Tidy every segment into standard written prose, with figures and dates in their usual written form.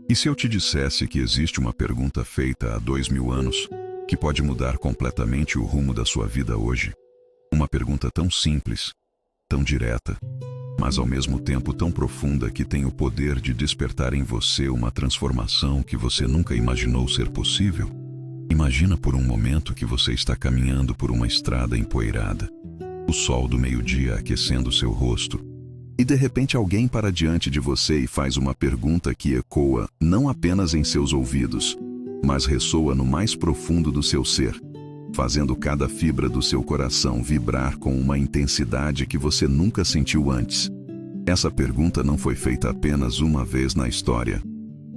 E se eu te dissesse que existe uma pergunta feita há 2000 anos, que pode mudar completamente o rumo da sua vida hoje? Uma pergunta tão simples, tão direta, mas ao mesmo tempo tão profunda que tem o poder de despertar em você uma transformação que você nunca imaginou ser possível? Imagina por um momento que você está caminhando por uma estrada empoeirada, o sol do meio-dia aquecendo seu rosto, e de repente alguém para diante de você e faz uma pergunta que ecoa não apenas em seus ouvidos, mas ressoa no mais profundo do seu ser, fazendo cada fibra do seu coração vibrar com uma intensidade que você nunca sentiu antes. Essa pergunta não foi feita apenas uma vez na história.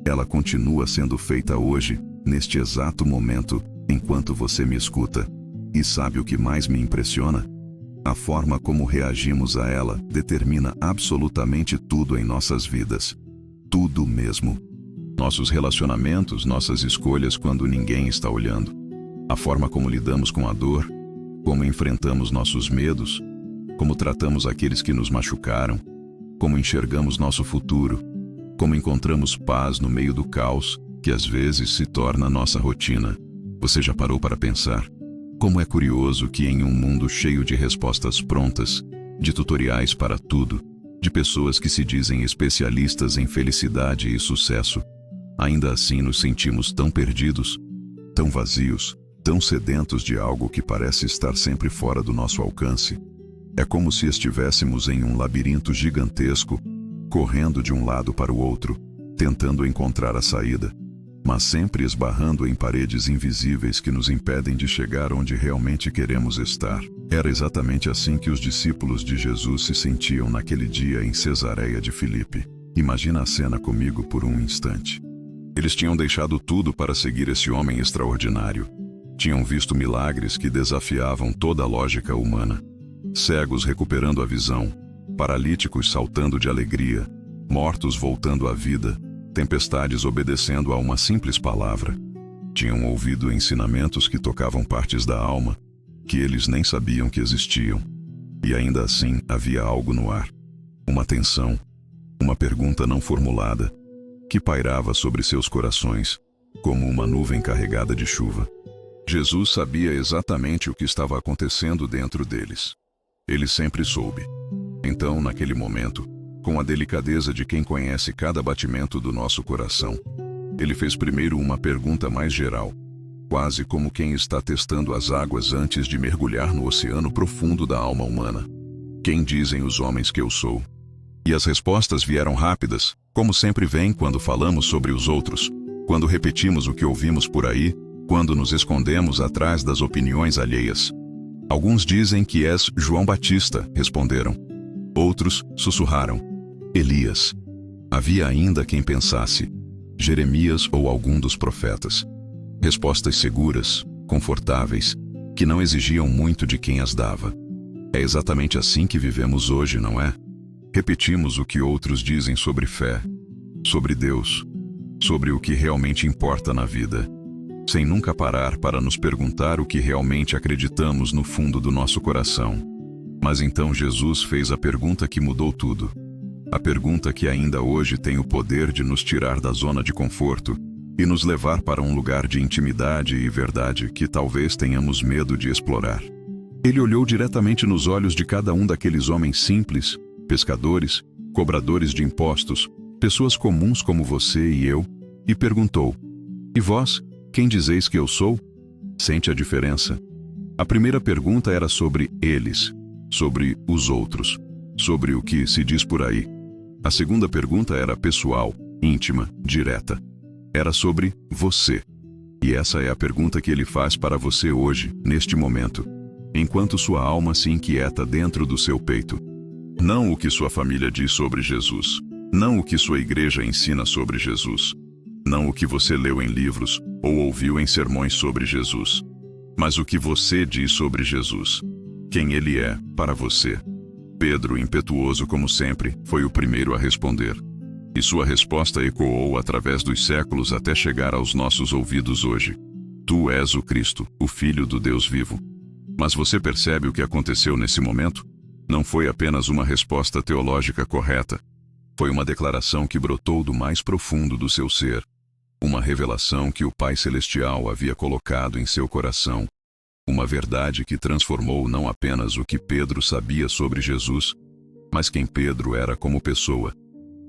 Ela continua sendo feita hoje, neste exato momento, enquanto você me escuta. E sabe o que mais me impressiona? A forma como reagimos a ela determina absolutamente tudo em nossas vidas. Tudo mesmo. Nossos relacionamentos, nossas escolhas quando ninguém está olhando. A forma como lidamos com a dor, como enfrentamos nossos medos, como tratamos aqueles que nos machucaram, como enxergamos nosso futuro, como encontramos paz no meio do caos, que às vezes se torna nossa rotina. Você já parou para pensar? Como é curioso que em um mundo cheio de respostas prontas, de tutoriais para tudo, de pessoas que se dizem especialistas em felicidade e sucesso, ainda assim nos sentimos tão perdidos, tão vazios, tão sedentos de algo que parece estar sempre fora do nosso alcance. É como se estivéssemos em um labirinto gigantesco, correndo de um lado para o outro, tentando encontrar a saída, mas sempre esbarrando em paredes invisíveis que nos impedem de chegar onde realmente queremos estar. Era exatamente assim que os discípulos de Jesus se sentiam naquele dia em Cesareia de Filipe. Imagina a cena comigo por um instante. Eles tinham deixado tudo para seguir esse homem extraordinário. Tinham visto milagres que desafiavam toda a lógica humana. Cegos recuperando a visão, paralíticos saltando de alegria, mortos voltando à vida, tempestades obedecendo a uma simples palavra. Tinham ouvido ensinamentos que tocavam partes da alma, que eles nem sabiam que existiam. E ainda assim havia algo no ar. Uma tensão, uma pergunta não formulada, que pairava sobre seus corações, como uma nuvem carregada de chuva. Jesus sabia exatamente o que estava acontecendo dentro deles. Ele sempre soube. Então, naquele momento, com a delicadeza de quem conhece cada batimento do nosso coração, ele fez primeiro uma pergunta mais geral, quase como quem está testando as águas antes de mergulhar no oceano profundo da alma humana. Quem dizem os homens que eu sou? E as respostas vieram rápidas, como sempre vem quando falamos sobre os outros, quando repetimos o que ouvimos por aí, quando nos escondemos atrás das opiniões alheias. Alguns dizem que és João Batista, responderam. Outros sussurraram, Elias. Havia ainda quem pensasse, Jeremias ou algum dos profetas. Respostas seguras, confortáveis, que não exigiam muito de quem as dava. É exatamente assim que vivemos hoje, não é? Repetimos o que outros dizem sobre fé, sobre Deus, sobre o que realmente importa na vida, sem nunca parar para nos perguntar o que realmente acreditamos no fundo do nosso coração. Mas então Jesus fez a pergunta que mudou tudo. A pergunta que ainda hoje tem o poder de nos tirar da zona de conforto e nos levar para um lugar de intimidade e verdade que talvez tenhamos medo de explorar. Ele olhou diretamente nos olhos de cada um daqueles homens simples, pescadores, cobradores de impostos, pessoas comuns como você e eu, e perguntou, e vós, quem dizeis que eu sou? Sente a diferença? A primeira pergunta era sobre eles, sobre os outros, sobre o que se diz por aí. A segunda pergunta era pessoal, íntima, direta. Era sobre você. E essa é a pergunta que ele faz para você hoje, neste momento, enquanto sua alma se inquieta dentro do seu peito. Não o que sua família diz sobre Jesus, não o que sua igreja ensina sobre Jesus, não o que você leu em livros ou ouviu em sermões sobre Jesus, mas o que você diz sobre Jesus, quem ele é para você. Pedro, impetuoso como sempre, foi o primeiro a responder. E sua resposta ecoou através dos séculos até chegar aos nossos ouvidos hoje. Tu és o Cristo, o Filho do Deus vivo. Mas você percebe o que aconteceu nesse momento? Não foi apenas uma resposta teológica correta. Foi uma declaração que brotou do mais profundo do seu ser. Uma revelação que o Pai Celestial havia colocado em seu coração. Uma verdade que transformou não apenas o que Pedro sabia sobre Jesus, mas quem Pedro era como pessoa.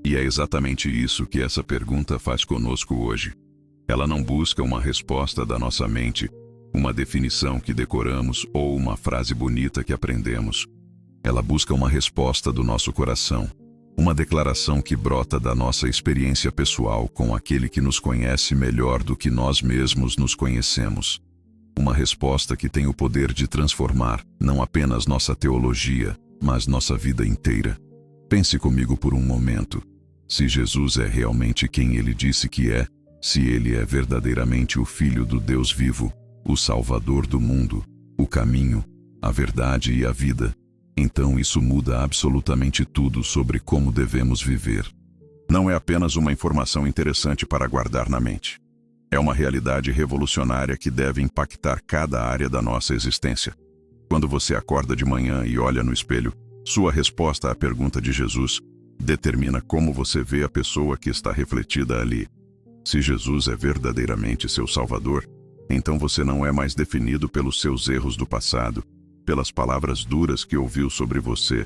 E é exatamente isso que essa pergunta faz conosco hoje. Ela não busca uma resposta da nossa mente, uma definição que decoramos ou uma frase bonita que aprendemos. Ela busca uma resposta do nosso coração, uma declaração que brota da nossa experiência pessoal com aquele que nos conhece melhor do que nós mesmos nos conhecemos. Uma resposta que tem o poder de transformar não apenas nossa teologia, mas nossa vida inteira. Pense comigo por um momento. Se Jesus é realmente quem ele disse que é, se ele é verdadeiramente o Filho do Deus vivo, o Salvador do mundo, o caminho, a verdade e a vida, então isso muda absolutamente tudo sobre como devemos viver. Não é apenas uma informação interessante para guardar na mente. É uma realidade revolucionária que deve impactar cada área da nossa existência. Quando você acorda de manhã e olha no espelho, sua resposta à pergunta de Jesus determina como você vê a pessoa que está refletida ali. Se Jesus é verdadeiramente seu Salvador, então você não é mais definido pelos seus erros do passado, pelas palavras duras que ouviu sobre você,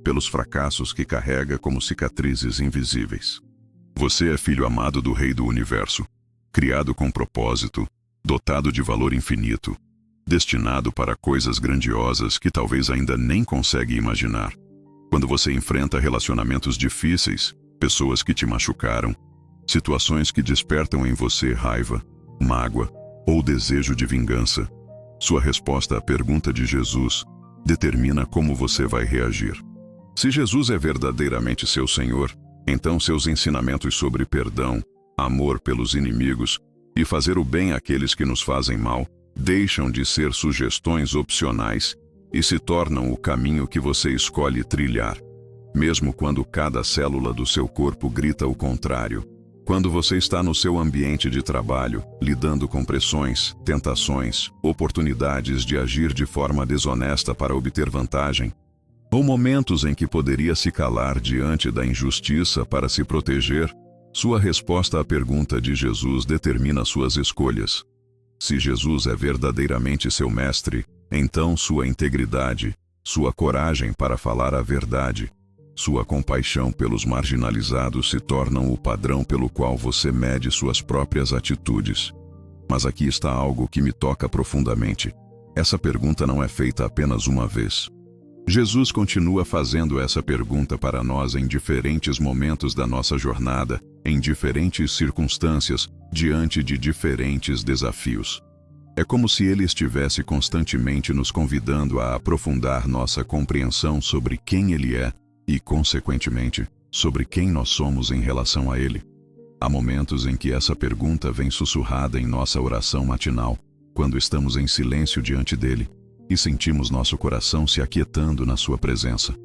pelos fracassos que carrega como cicatrizes invisíveis. Você é filho amado do Rei do Universo, criado com propósito, dotado de valor infinito, destinado para coisas grandiosas que talvez ainda nem consegue imaginar. Quando você enfrenta relacionamentos difíceis, pessoas que te machucaram, situações que despertam em você raiva, mágoa ou desejo de vingança, sua resposta à pergunta de Jesus determina como você vai reagir. Se Jesus é verdadeiramente seu Senhor, então seus ensinamentos sobre perdão, amor pelos inimigos e fazer o bem àqueles que nos fazem mal deixam de ser sugestões opcionais e se tornam o caminho que você escolhe trilhar. Mesmo quando cada célula do seu corpo grita o contrário. Quando você está no seu ambiente de trabalho, lidando com pressões, tentações, oportunidades de agir de forma desonesta para obter vantagem, ou momentos em que poderia se calar diante da injustiça para se proteger, sua resposta à pergunta de Jesus determina suas escolhas. Se Jesus é verdadeiramente seu mestre, então sua integridade, sua coragem para falar a verdade, sua compaixão pelos marginalizados se tornam o padrão pelo qual você mede suas próprias atitudes. Mas aqui está algo que me toca profundamente. Essa pergunta não é feita apenas uma vez. Jesus continua fazendo essa pergunta para nós em diferentes momentos da nossa jornada, em diferentes circunstâncias, diante de diferentes desafios. É como se ele estivesse constantemente nos convidando a aprofundar nossa compreensão sobre quem ele é e, consequentemente, sobre quem nós somos em relação a ele. Há momentos em que essa pergunta vem sussurrada em nossa oração matinal, quando estamos em silêncio diante dele e sentimos nosso coração se aquietando na sua presença.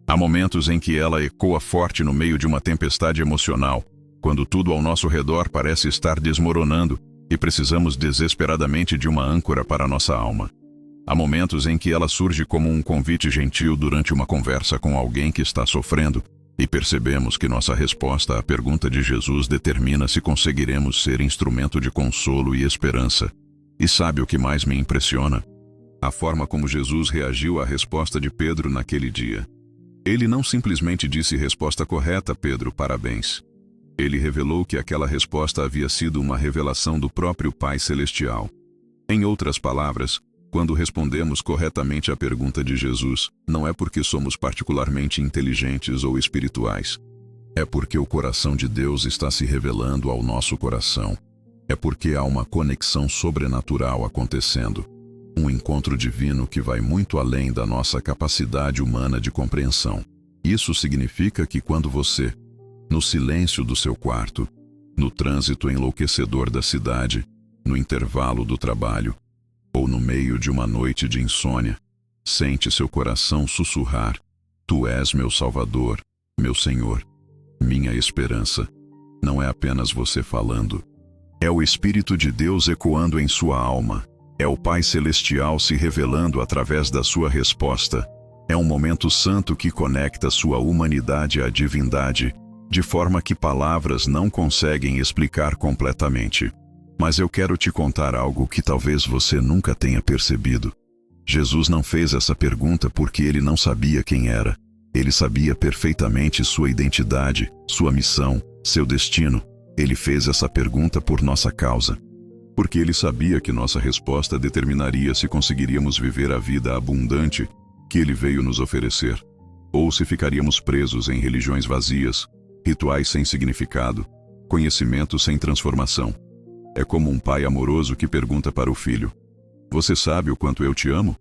Há momentos em que ela ecoa forte no meio de uma tempestade emocional, quando tudo ao nosso redor parece estar desmoronando e precisamos desesperadamente de uma âncora para nossa alma. Há momentos em que ela surge como um convite gentil durante uma conversa com alguém que está sofrendo e percebemos que nossa resposta à pergunta de Jesus determina se conseguiremos ser instrumento de consolo e esperança. E sabe o que mais me impressiona? A forma como Jesus reagiu à resposta de Pedro naquele dia. Ele não simplesmente disse resposta correta, Pedro, parabéns. Ele revelou que aquela resposta havia sido uma revelação do próprio Pai Celestial. Em outras palavras, quando respondemos corretamente à pergunta de Jesus, não é porque somos particularmente inteligentes ou espirituais. É porque o coração de Deus está se revelando ao nosso coração. É porque há uma conexão sobrenatural acontecendo. Um encontro divino que vai muito além da nossa capacidade humana de compreensão. Isso significa que quando você, no silêncio do seu quarto, no trânsito enlouquecedor da cidade, no intervalo do trabalho, ou no meio de uma noite de insônia, sente seu coração sussurrar: Tu és meu Salvador, meu Senhor, minha esperança. Não é apenas você falando. É o Espírito de Deus ecoando em sua alma. É o Pai Celestial se revelando através da sua resposta. É um momento santo que conecta sua humanidade à divindade, de forma que palavras não conseguem explicar completamente. Mas eu quero te contar algo que talvez você nunca tenha percebido. Jesus não fez essa pergunta porque ele não sabia quem era. Ele sabia perfeitamente sua identidade, sua missão, seu destino. Ele fez essa pergunta por nossa causa. Porque ele sabia que nossa resposta determinaria se conseguiríamos viver a vida abundante que ele veio nos oferecer, ou se ficaríamos presos em religiões vazias, rituais sem significado, conhecimento sem transformação. É como um pai amoroso que pergunta para o filho: "Você sabe o quanto eu te amo?"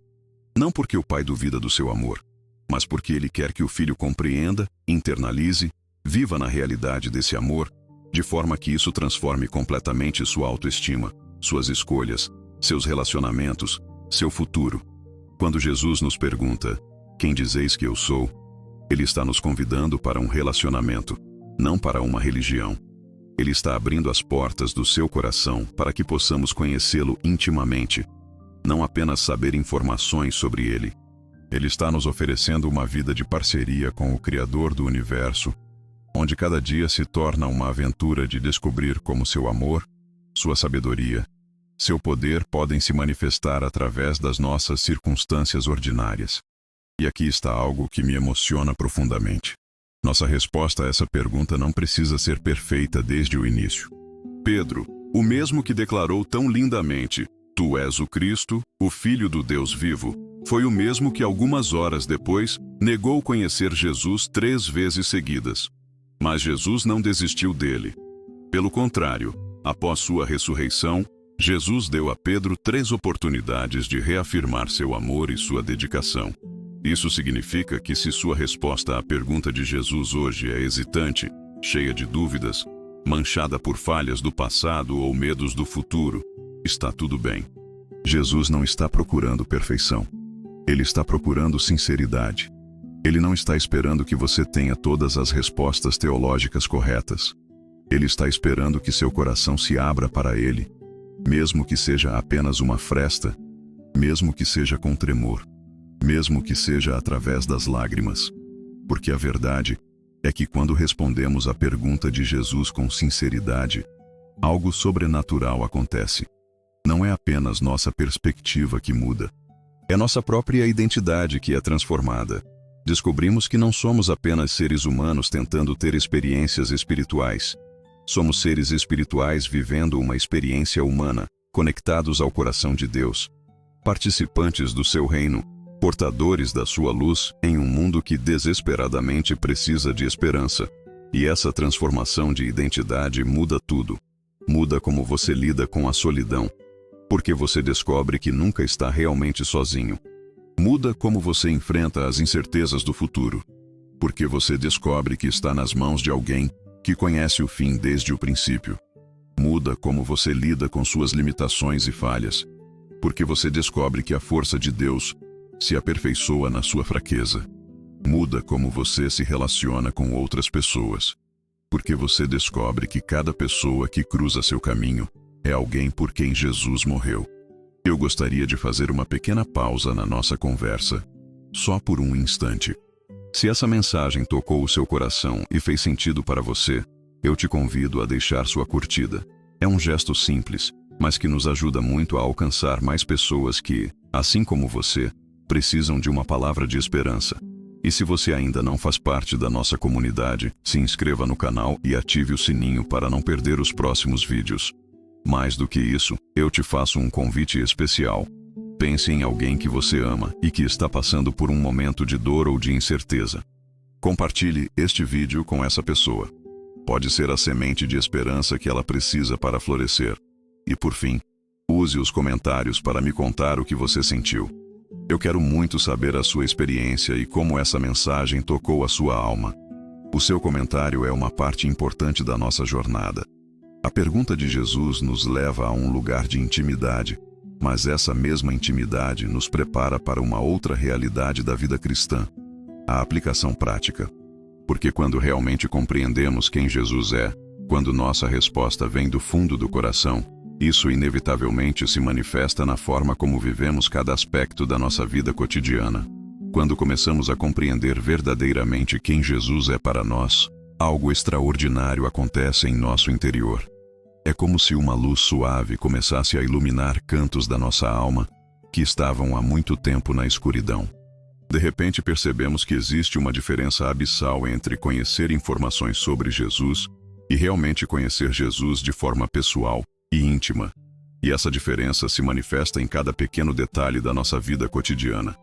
Não porque o pai duvida do seu amor, mas porque ele quer que o filho compreenda, internalize, viva na realidade desse amor, de forma que isso transforme completamente sua autoestima, suas escolhas, seus relacionamentos, seu futuro. Quando Jesus nos pergunta: "Quem dizeis que eu sou?", ele está nos convidando para um relacionamento, não para uma religião. Ele está abrindo as portas do seu coração para que possamos conhecê-lo intimamente, não apenas saber informações sobre ele. Ele está nos oferecendo uma vida de parceria com o Criador do Universo, onde cada dia se torna uma aventura de descobrir como seu amor, sua sabedoria, seu poder podem se manifestar através das nossas circunstâncias ordinárias. E aqui está algo que me emociona profundamente. Nossa resposta a essa pergunta não precisa ser perfeita desde o início. Pedro, o mesmo que declarou tão lindamente: "Tu és o Cristo, o Filho do Deus vivo", foi o mesmo que algumas horas depois negou conhecer Jesus 3 vezes seguidas. Mas Jesus não desistiu dele. Pelo contrário, após sua ressurreição, Jesus deu a Pedro 3 oportunidades de reafirmar seu amor e sua dedicação. Isso significa que se sua resposta à pergunta de Jesus hoje é hesitante, cheia de dúvidas, manchada por falhas do passado ou medos do futuro, está tudo bem. Jesus não está procurando perfeição. Ele está procurando sinceridade. Ele não está esperando que você tenha todas as respostas teológicas corretas. Ele está esperando que seu coração se abra para ele, mesmo que seja apenas uma fresta, mesmo que seja com tremor, mesmo que seja através das lágrimas. Porque a verdade é que quando respondemos à pergunta de Jesus com sinceridade, algo sobrenatural acontece. Não é apenas nossa perspectiva que muda. É nossa própria identidade que é transformada. Descobrimos que não somos apenas seres humanos tentando ter experiências espirituais. Somos seres espirituais vivendo uma experiência humana, conectados ao coração de Deus, participantes do seu reino, portadores da sua luz em um mundo que desesperadamente precisa de esperança. E essa transformação de identidade muda tudo. Muda como você lida com a solidão, porque você descobre que nunca está realmente sozinho. Muda como você enfrenta as incertezas do futuro, porque você descobre que está nas mãos de alguém que conhece o fim desde o princípio. Muda como você lida com suas limitações e falhas, porque você descobre que a força de Deus se aperfeiçoa na sua fraqueza. Muda como você se relaciona com outras pessoas, porque você descobre que cada pessoa que cruza seu caminho é alguém por quem Jesus morreu. Eu gostaria de fazer uma pequena pausa na nossa conversa, só por um instante. Se essa mensagem tocou o seu coração e fez sentido para você, eu te convido a deixar sua curtida. É um gesto simples, mas que nos ajuda muito a alcançar mais pessoas que, assim como você, precisam de uma palavra de esperança. E se você ainda não faz parte da nossa comunidade, se inscreva no canal e ative o sininho para não perder os próximos vídeos. Mais do que isso, eu te faço um convite especial. Pense em alguém que você ama e que está passando por um momento de dor ou de incerteza. Compartilhe este vídeo com essa pessoa. Pode ser a semente de esperança que ela precisa para florescer. E por fim, use os comentários para me contar o que você sentiu. Eu quero muito saber a sua experiência e como essa mensagem tocou a sua alma. O seu comentário é uma parte importante da nossa jornada. A pergunta de Jesus nos leva a um lugar de intimidade, mas essa mesma intimidade nos prepara para uma outra realidade da vida cristã, a aplicação prática. Porque quando realmente compreendemos quem Jesus é, quando nossa resposta vem do fundo do coração, isso inevitavelmente se manifesta na forma como vivemos cada aspecto da nossa vida cotidiana. Quando começamos a compreender verdadeiramente quem Jesus é para nós, algo extraordinário acontece em nosso interior. É como se uma luz suave começasse a iluminar cantos da nossa alma que estavam há muito tempo na escuridão. De repente percebemos que existe uma diferença abissal entre conhecer informações sobre Jesus e realmente conhecer Jesus de forma pessoal e íntima. E essa diferença se manifesta em cada pequeno detalhe da nossa vida cotidiana.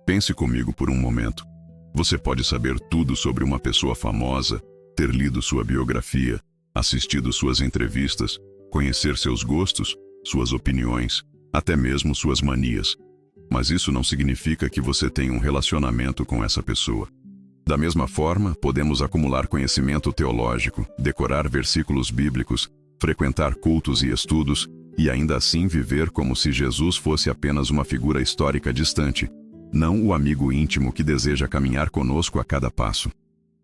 Pense comigo por um momento. Você pode saber tudo sobre uma pessoa famosa, ter lido sua biografia, assistido suas entrevistas, conhecer seus gostos, suas opiniões, até mesmo suas manias. Mas isso não significa que você tenha um relacionamento com essa pessoa. Da mesma forma, podemos acumular conhecimento teológico, decorar versículos bíblicos, frequentar cultos e estudos, e ainda assim viver como se Jesus fosse apenas uma figura histórica distante, não o amigo íntimo que deseja caminhar conosco a cada passo.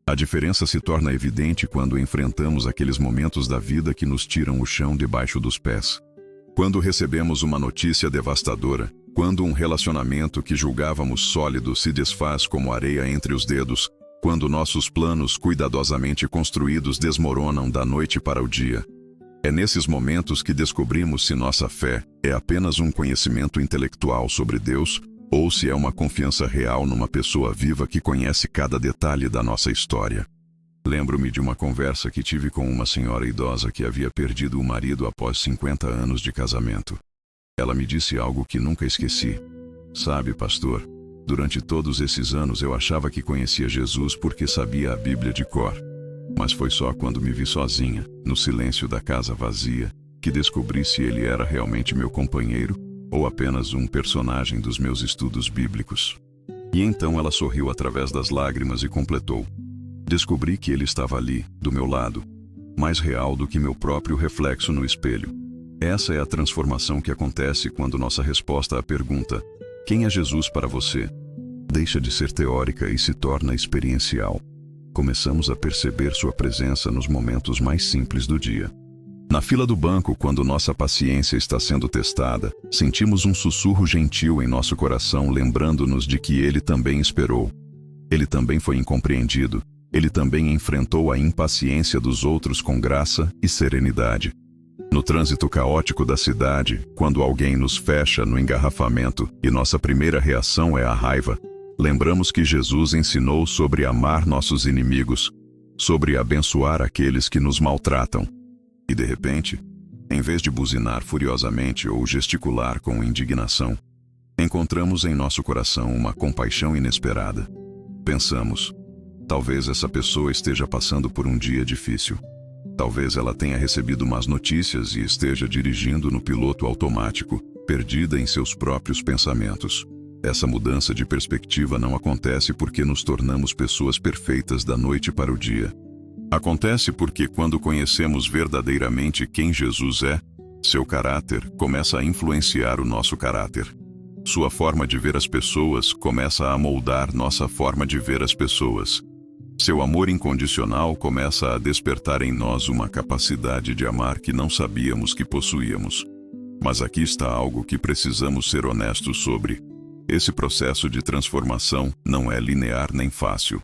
A diferença se torna evidente quando enfrentamos aqueles momentos da vida que nos tiram o chão debaixo dos pés. Quando recebemos uma notícia devastadora, quando um relacionamento que julgávamos sólido se desfaz como areia entre os dedos, quando nossos planos cuidadosamente construídos desmoronam da noite para o dia. É nesses momentos que descobrimos se nossa fé é apenas um conhecimento intelectual sobre Deus ou se é uma confiança real numa pessoa viva que conhece cada detalhe da nossa história. Lembro-me de uma conversa que tive com uma senhora idosa que havia perdido o marido após 50 anos de casamento. Ela me disse algo que nunca esqueci. Sabe, pastor, durante todos esses anos eu achava que conhecia Jesus porque sabia a Bíblia de cor. Mas foi só quando me vi sozinha, no silêncio da casa vazia, que descobri se ele era realmente meu companheiro ou apenas um personagem dos meus estudos bíblicos. E então ela sorriu através das lágrimas e completou. Descobri que ele estava ali, do meu lado, mais real do que meu próprio reflexo no espelho. Essa é a transformação que acontece quando nossa resposta à pergunta, quem é Jesus para você? Deixa de ser teórica e se torna experiencial. Começamos a perceber sua presença nos momentos mais simples do dia. Na fila do banco, quando nossa paciência está sendo testada, sentimos um sussurro gentil em nosso coração, lembrando-nos de que ele também esperou. Ele também foi incompreendido. Ele também enfrentou a impaciência dos outros com graça e serenidade. No trânsito caótico da cidade, quando alguém nos fecha no engarrafamento e nossa primeira reação é a raiva, lembramos que Jesus ensinou sobre amar nossos inimigos, sobre abençoar aqueles que nos maltratam. E de repente, em vez de buzinar furiosamente ou gesticular com indignação, encontramos em nosso coração uma compaixão inesperada. Pensamos, talvez essa pessoa esteja passando por um dia difícil. Talvez ela tenha recebido más notícias e esteja dirigindo no piloto automático, perdida em seus próprios pensamentos. Essa mudança de perspectiva não acontece porque nos tornamos pessoas perfeitas da noite para o dia. Acontece porque quando conhecemos verdadeiramente quem Jesus é, seu caráter começa a influenciar o nosso caráter. Sua forma de ver as pessoas começa a moldar nossa forma de ver as pessoas. Seu amor incondicional começa a despertar em nós uma capacidade de amar que não sabíamos que possuíamos. Mas aqui está algo que precisamos ser honestos sobre. Esse processo de transformação não é linear nem fácil.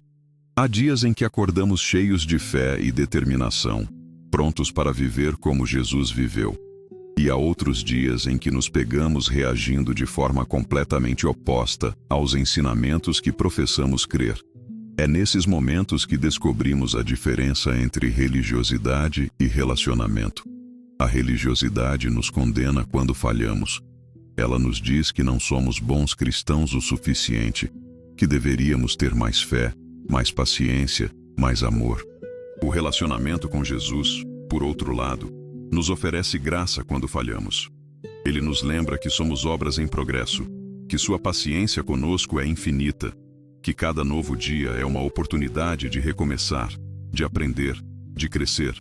Há dias em que acordamos cheios de fé e determinação, prontos para viver como Jesus viveu. E há outros dias em que nos pegamos reagindo de forma completamente oposta aos ensinamentos que professamos crer. É nesses momentos que descobrimos a diferença entre religiosidade e relacionamento. A religiosidade nos condena quando falhamos. Ela nos diz que não somos bons cristãos o suficiente, que deveríamos ter mais fé, mais paciência, mais amor. O relacionamento com Jesus, por outro lado, nos oferece graça quando falhamos. Ele nos lembra que somos obras em progresso, que sua paciência conosco é infinita, que cada novo dia é uma oportunidade de recomeçar, de aprender, de crescer.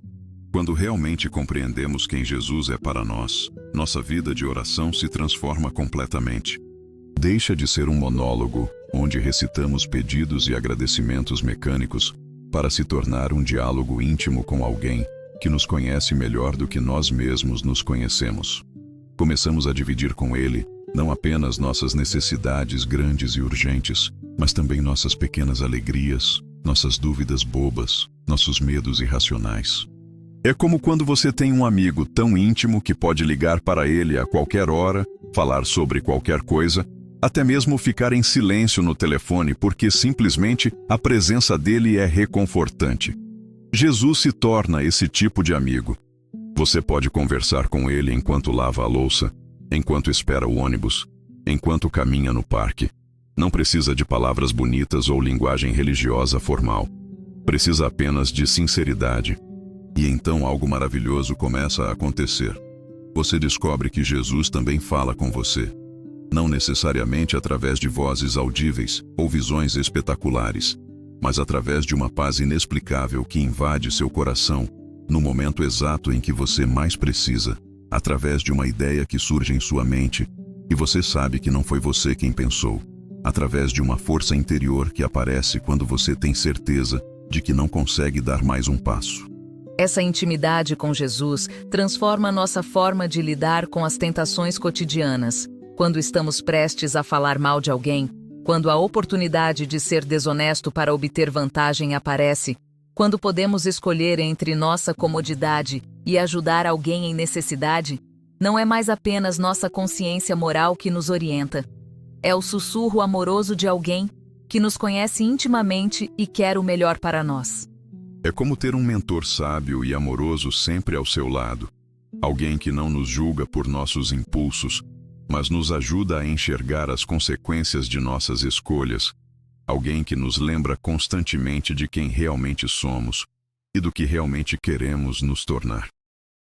Quando realmente compreendemos quem Jesus é para nós, nossa vida de oração se transforma completamente. Deixa de ser um monólogo, onde recitamos pedidos e agradecimentos mecânicos, para se tornar um diálogo íntimo com alguém que nos conhece melhor do que nós mesmos nos conhecemos. Começamos a dividir com ele, não apenas nossas necessidades grandes e urgentes, mas também nossas pequenas alegrias, nossas dúvidas bobas, nossos medos irracionais. É como quando você tem um amigo tão íntimo que pode ligar para ele a qualquer hora, falar sobre qualquer coisa, até mesmo ficar em silêncio no telefone porque simplesmente a presença dele é reconfortante. Jesus se torna esse tipo de amigo. Você pode conversar com ele enquanto lava a louça, enquanto espera o ônibus, enquanto caminha no parque. Não precisa de palavras bonitas ou linguagem religiosa formal. Precisa apenas de sinceridade. E então algo maravilhoso começa a acontecer. Você descobre que Jesus também fala com você. Não necessariamente através de vozes audíveis ou visões espetaculares, mas através de uma paz inexplicável que invade seu coração no momento exato em que você mais precisa, através de uma ideia que surge em sua mente e você sabe que não foi você quem pensou, através de uma força interior que aparece quando você tem certeza de que não consegue dar mais um passo. Essa intimidade com Jesus transforma nossa forma de lidar com as tentações cotidianas. Quando estamos prestes a falar mal de alguém, quando a oportunidade de ser desonesto para obter vantagem aparece, quando podemos escolher entre nossa comodidade e ajudar alguém em necessidade, não é mais apenas nossa consciência moral que nos orienta. É o sussurro amoroso de alguém que nos conhece intimamente e quer o melhor para nós. É como ter um mentor sábio e amoroso sempre ao seu lado. Alguém que não nos julga por nossos impulsos, mas nos ajuda a enxergar as consequências de nossas escolhas. Alguém que nos lembra constantemente de quem realmente somos e do que realmente queremos nos tornar.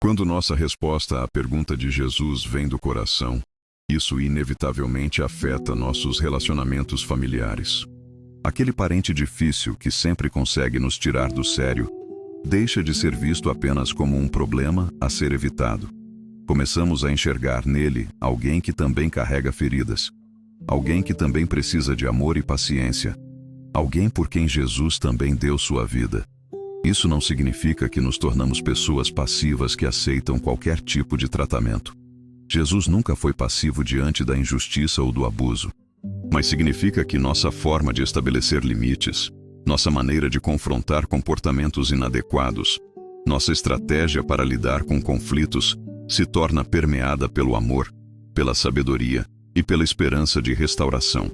Quando nossa resposta à pergunta de Jesus vem do coração, isso inevitavelmente afeta nossos relacionamentos familiares. Aquele parente difícil que sempre consegue nos tirar do sério, deixa de ser visto apenas como um problema a ser evitado. Começamos a enxergar nele alguém que também carrega feridas, alguém que também precisa de amor e paciência, alguém por quem Jesus também deu sua vida. Isso não significa que nos tornamos pessoas passivas que aceitam qualquer tipo de tratamento. Jesus nunca foi passivo diante da injustiça ou do abuso, mas significa que nossa forma de estabelecer limites, nossa maneira de confrontar comportamentos inadequados, nossa estratégia para lidar com conflitos se torna permeada pelo amor, pela sabedoria e pela esperança de restauração.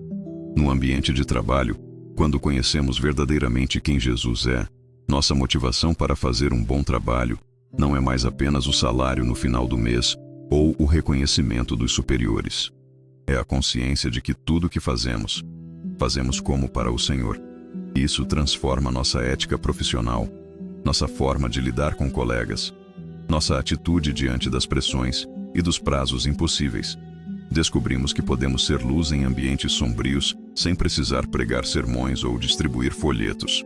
No ambiente de trabalho, quando conhecemos verdadeiramente quem Jesus é, nossa motivação para fazer um bom trabalho não é mais apenas o salário no final do mês ou o reconhecimento dos superiores. É a consciência de que tudo o que fazemos como para o Senhor. Isso transforma nossa ética profissional, nossa forma de lidar com colegas, nossa atitude diante das pressões e dos prazos impossíveis. Descobrimos que podemos ser luz em ambientes sombrios sem precisar pregar sermões ou distribuir folhetos.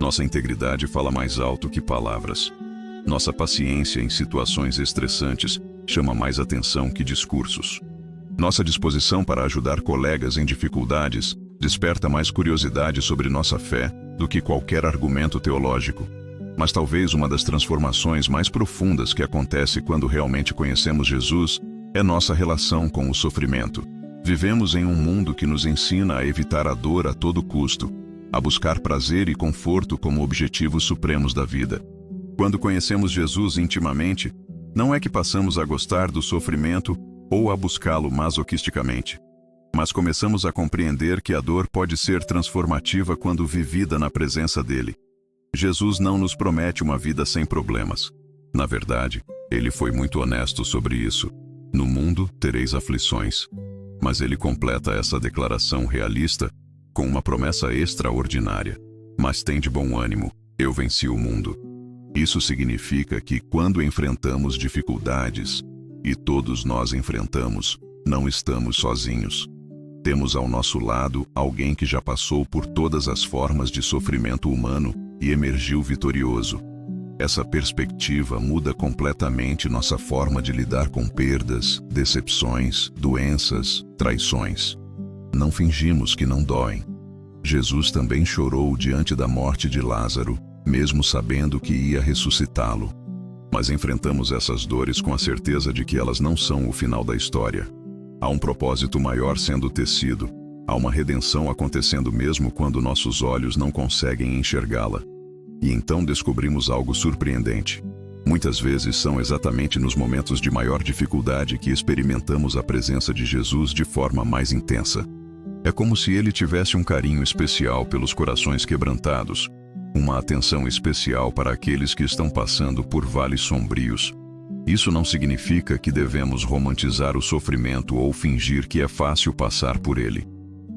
Nossa integridade fala mais alto que palavras. Nossa paciência em situações estressantes chama mais atenção que discursos. Nossa disposição para ajudar colegas em dificuldades desperta mais curiosidade sobre nossa fé do que qualquer argumento teológico. Mas talvez uma das transformações mais profundas que acontece quando realmente conhecemos Jesus é nossa relação com o sofrimento. Vivemos em um mundo que nos ensina a evitar a dor a todo custo, a buscar prazer e conforto como objetivos supremos da vida. Quando conhecemos Jesus intimamente, não é que passamos a gostar do sofrimento ou a buscá-lo masoquisticamente, mas começamos a compreender que a dor pode ser transformativa quando vivida na presença dele. Jesus não nos promete uma vida sem problemas. Na verdade, ele foi muito honesto sobre isso. No mundo tereis aflições. Mas ele completa essa declaração realista com uma promessa extraordinária. Mas tem de bom ânimo, eu venci o mundo. Isso significa que quando enfrentamos dificuldades, e todos nós enfrentamos, não estamos sozinhos. Temos ao nosso lado alguém que já passou por todas as formas de sofrimento humano e emergiu vitorioso. Essa perspectiva muda completamente nossa forma de lidar com perdas, decepções, doenças, traições. Não fingimos que não doem. Jesus também chorou diante da morte de Lázaro, mesmo sabendo que ia ressuscitá-lo. Mas enfrentamos essas dores com a certeza de que elas não são o final da história. Há um propósito maior sendo tecido. Há uma redenção acontecendo mesmo quando nossos olhos não conseguem enxergá-la. E então descobrimos algo surpreendente. Muitas vezes são exatamente nos momentos de maior dificuldade que experimentamos a presença de Jesus de forma mais intensa. É como se ele tivesse um carinho especial pelos corações quebrantados, uma atenção especial para aqueles que estão passando por vales sombrios. Isso não significa que devemos romantizar o sofrimento ou fingir que é fácil passar por ele.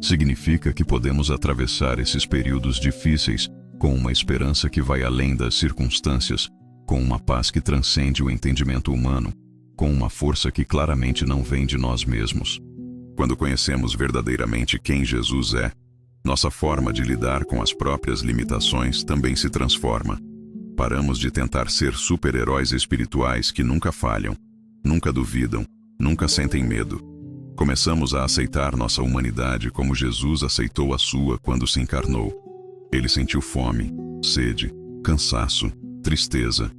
Significa que podemos atravessar esses períodos difíceis com uma esperança que vai além das circunstâncias, com uma paz que transcende o entendimento humano, com uma força que claramente não vem de nós mesmos. Quando conhecemos verdadeiramente quem Jesus é, nossa forma de lidar com as próprias limitações também se transforma. Paramos de tentar ser super-heróis espirituais que nunca falham, nunca duvidam, nunca sentem medo. Começamos a aceitar nossa humanidade como Jesus aceitou a sua quando se encarnou. Ele sentiu fome, sede, cansaço, tristeza.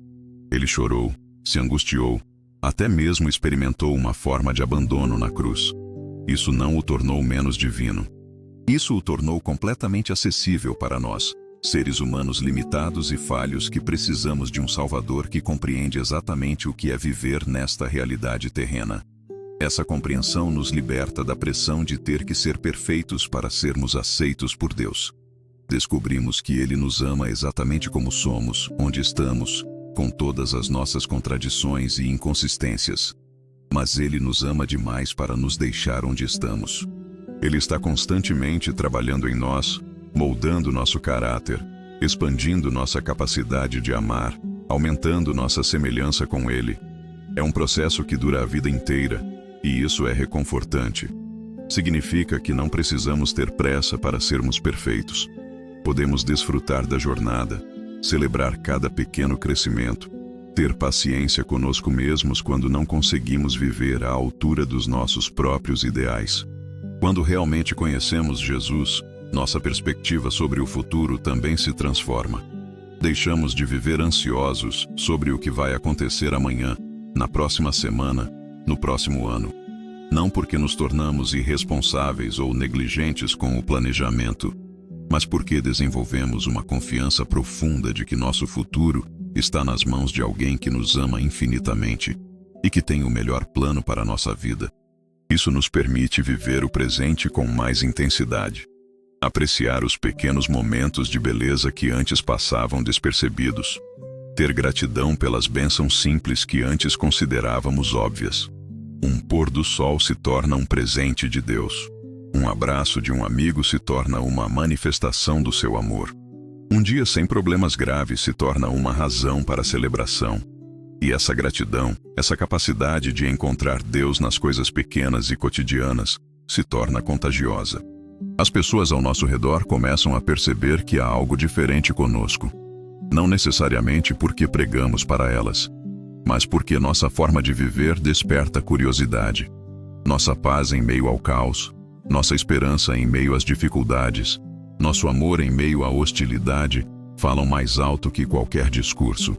Ele chorou, se angustiou, até mesmo experimentou uma forma de abandono na cruz. Isso não o tornou menos divino. Isso o tornou completamente acessível para nós, seres humanos limitados e falhos que precisamos de um Salvador que compreende exatamente o que é viver nesta realidade terrena. Essa compreensão nos liberta da pressão de ter que ser perfeitos para sermos aceitos por Deus. Descobrimos que Ele nos ama exatamente como somos, onde estamos, com todas as nossas contradições e inconsistências. Mas Ele nos ama demais para nos deixar onde estamos. Ele está constantemente trabalhando em nós, moldando nosso caráter, expandindo nossa capacidade de amar, aumentando nossa semelhança com Ele. É um processo que dura a vida inteira, e isso é reconfortante. Significa que não precisamos ter pressa para sermos perfeitos. Podemos desfrutar da jornada, celebrar cada pequeno crescimento, ter paciência conosco mesmos quando não conseguimos viver à altura dos nossos próprios ideais. Quando realmente conhecemos Jesus, nossa perspectiva sobre o futuro também se transforma. Deixamos de viver ansiosos sobre o que vai acontecer amanhã, na próxima semana, no próximo ano. Não porque nos tornamos irresponsáveis ou negligentes com o planejamento, mas porque desenvolvemos uma confiança profunda de que nosso futuro está nas mãos de alguém que nos ama infinitamente e que tem o melhor plano para a nossa vida. Isso nos permite viver o presente com mais intensidade, apreciar os pequenos momentos de beleza que antes passavam despercebidos, ter gratidão pelas bênçãos simples que antes considerávamos óbvias. Um pôr do sol se torna um presente de Deus. Um abraço de um amigo se torna uma manifestação do seu amor. Um dia sem problemas graves se torna uma razão para celebração. E essa gratidão, essa capacidade de encontrar Deus nas coisas pequenas e cotidianas, se torna contagiosa. As pessoas ao nosso redor começam a perceber que há algo diferente conosco. Não necessariamente porque pregamos para elas, mas porque nossa forma de viver desperta curiosidade. Nossa paz em meio ao caos, nossa esperança em meio às dificuldades, nosso amor em meio à hostilidade, falam mais alto que qualquer discurso.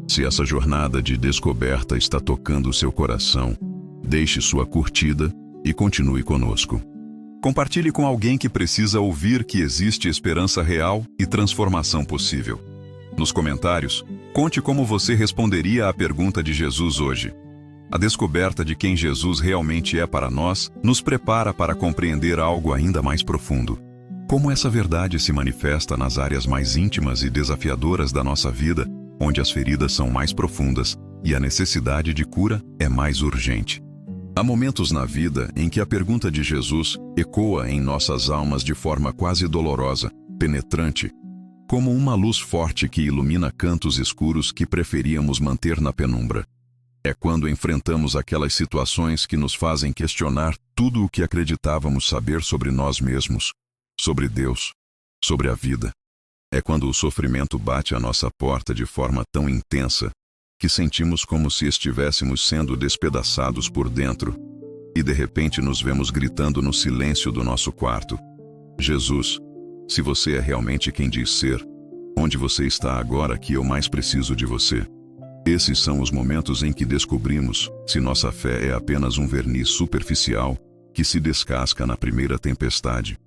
Se essa jornada de descoberta está tocando o seu coração, deixe sua curtida e continue conosco. Compartilhe com alguém que precisa ouvir que existe esperança real e transformação possível. Nos comentários, conte como você responderia à pergunta de Jesus hoje. A descoberta de quem Jesus realmente é para nós nos prepara para compreender algo ainda mais profundo. Como essa verdade se manifesta nas áreas mais íntimas e desafiadoras da nossa vida, onde as feridas são mais profundas e a necessidade de cura é mais urgente. Há momentos na vida em que a pergunta de Jesus ecoa em nossas almas de forma quase dolorosa, penetrante, como uma luz forte que ilumina cantos escuros que preferíamos manter na penumbra. É quando enfrentamos aquelas situações que nos fazem questionar tudo o que acreditávamos saber sobre nós mesmos, sobre Deus, sobre a vida. É quando o sofrimento bate à nossa porta de forma tão intensa que sentimos como se estivéssemos sendo despedaçados por dentro e de repente nos vemos gritando no silêncio do nosso quarto: Jesus, se você é realmente quem diz ser, onde você está agora que eu mais preciso de você? Esses são os momentos em que descobrimos se nossa fé é apenas um verniz superficial que se descasca na primeira tempestade,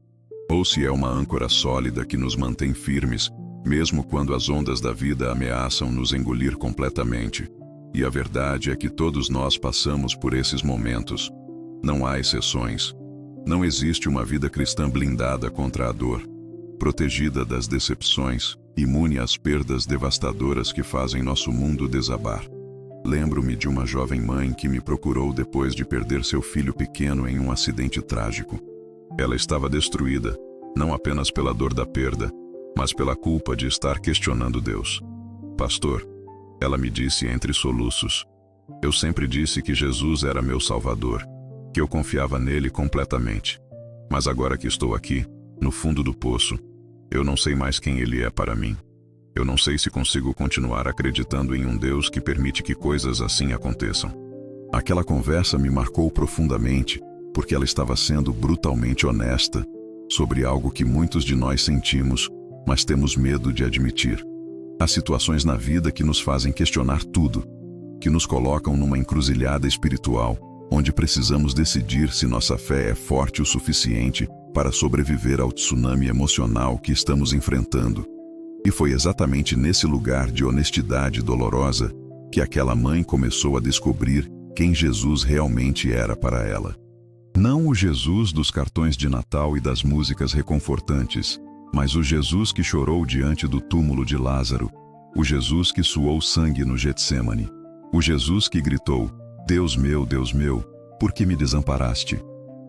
ou se é uma âncora sólida que nos mantém firmes, mesmo quando as ondas da vida ameaçam nos engolir completamente. E a verdade é que todos nós passamos por esses momentos. Não há exceções. Não existe uma vida cristã blindada contra a dor, protegida das decepções, imune às perdas devastadoras que fazem nosso mundo desabar. Lembro-me de uma jovem mãe que me procurou depois de perder seu filho pequeno em um acidente trágico. Ela estava destruída, não apenas pela dor da perda, mas pela culpa de estar questionando Deus. Pastor, ela me disse entre soluços, eu sempre disse que Jesus era meu Salvador, que eu confiava nele completamente. Mas agora que estou aqui, no fundo do poço, eu não sei mais quem ele é para mim. Eu não sei se consigo continuar acreditando em um Deus que permite que coisas assim aconteçam. Aquela conversa me marcou profundamente, porque ela estava sendo brutalmente honesta sobre algo que muitos de nós sentimos, mas temos medo de admitir. Há situações na vida que nos fazem questionar tudo, que nos colocam numa encruzilhada espiritual, onde precisamos decidir se nossa fé é forte o suficiente para sobreviver ao tsunami emocional que estamos enfrentando. E foi exatamente nesse lugar de honestidade dolorosa que aquela mãe começou a descobrir quem Jesus realmente era para ela. Não o Jesus dos cartões de Natal e das músicas reconfortantes, mas o Jesus que chorou diante do túmulo de Lázaro, o Jesus que suou sangue no Getsêmani, o Jesus que gritou, Deus meu, por que me desamparaste?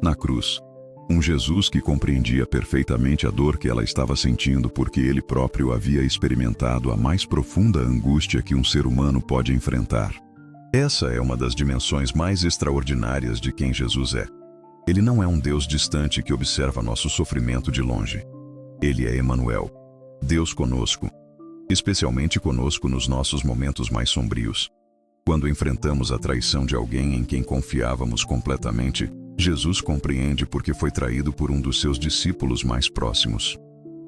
Na cruz. Um Jesus que compreendia perfeitamente a dor que ela estava sentindo porque ele próprio havia experimentado a mais profunda angústia que um ser humano pode enfrentar. Essa é uma das dimensões mais extraordinárias de quem Jesus é. Ele não é um Deus distante que observa nosso sofrimento de longe. Ele é Emanuel, Deus conosco, especialmente conosco nos nossos momentos mais sombrios. Quando enfrentamos a traição de alguém em quem confiávamos completamente, Jesus compreende porque foi traído por um dos seus discípulos mais próximos.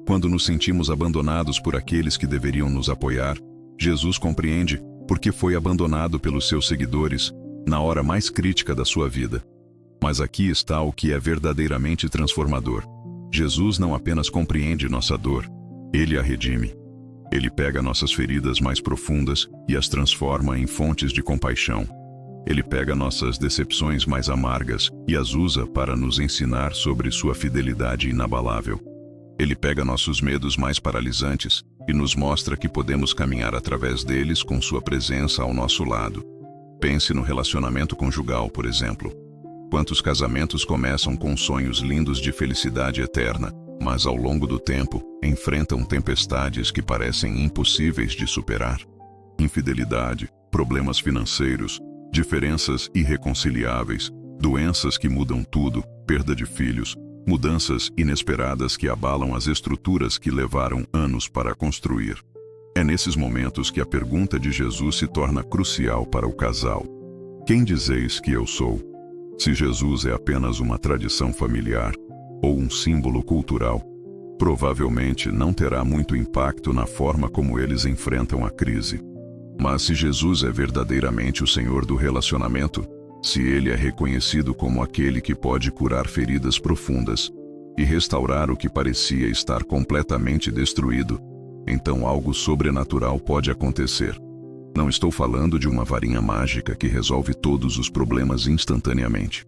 Quando nos sentimos abandonados por aqueles que deveriam nos apoiar, Jesus compreende porque foi abandonado pelos seus seguidores na hora mais crítica da sua vida. Mas aqui está o que é verdadeiramente transformador. Jesus não apenas compreende nossa dor, ele a redime. Ele pega nossas feridas mais profundas e as transforma em fontes de compaixão. Ele pega nossas decepções mais amargas e as usa para nos ensinar sobre sua fidelidade inabalável. Ele pega nossos medos mais paralisantes e nos mostra que podemos caminhar através deles com sua presença ao nosso lado. Pense no relacionamento conjugal, por exemplo. Quantos casamentos começam com sonhos lindos de felicidade eterna, mas ao longo do tempo enfrentam tempestades que parecem impossíveis de superar? Infidelidade, problemas financeiros, diferenças irreconciliáveis, doenças que mudam tudo, perda de filhos, mudanças inesperadas que abalam as estruturas que levaram anos para construir. É nesses momentos que a pergunta de Jesus se torna crucial para o casal. Quem dizeis que eu sou? Se Jesus é apenas uma tradição familiar ou um símbolo cultural, provavelmente não terá muito impacto na forma como eles enfrentam a crise. Mas se Jesus é verdadeiramente o Senhor do relacionamento, se ele é reconhecido como aquele que pode curar feridas profundas e restaurar o que parecia estar completamente destruído, então algo sobrenatural pode acontecer. Não estou falando de uma varinha mágica que resolve todos os problemas instantaneamente.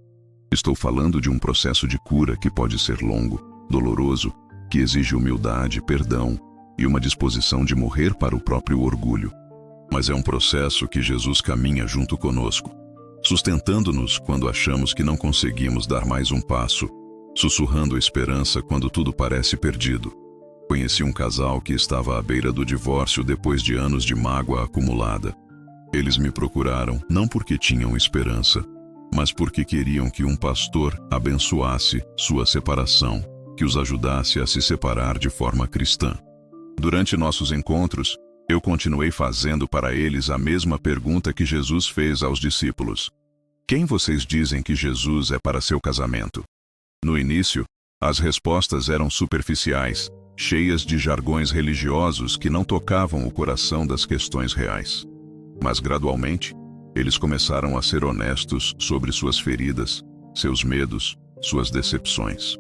Estou falando de um processo de cura que pode ser longo, doloroso, que exige humildade, perdão e uma disposição de morrer para o próprio orgulho. Mas é um processo que Jesus caminha junto conosco, sustentando-nos quando achamos que não conseguimos dar mais um passo, sussurrando a esperança quando tudo parece perdido. Conheci um casal que estava à beira do divórcio depois de anos de mágoa acumulada. Eles me procuraram não porque tinham esperança, mas porque queriam que um pastor abençoasse sua separação, que os ajudasse a se separar de forma cristã. Durante nossos encontros, eu continuei fazendo para eles a mesma pergunta que Jesus fez aos discípulos. Quem vocês dizem que Jesus é para seu casamento? No início, as respostas eram superficiais, cheias de jargões religiosos que não tocavam o coração das questões reais. Mas gradualmente, eles começaram a ser honestos sobre suas feridas, seus medos, suas decepções.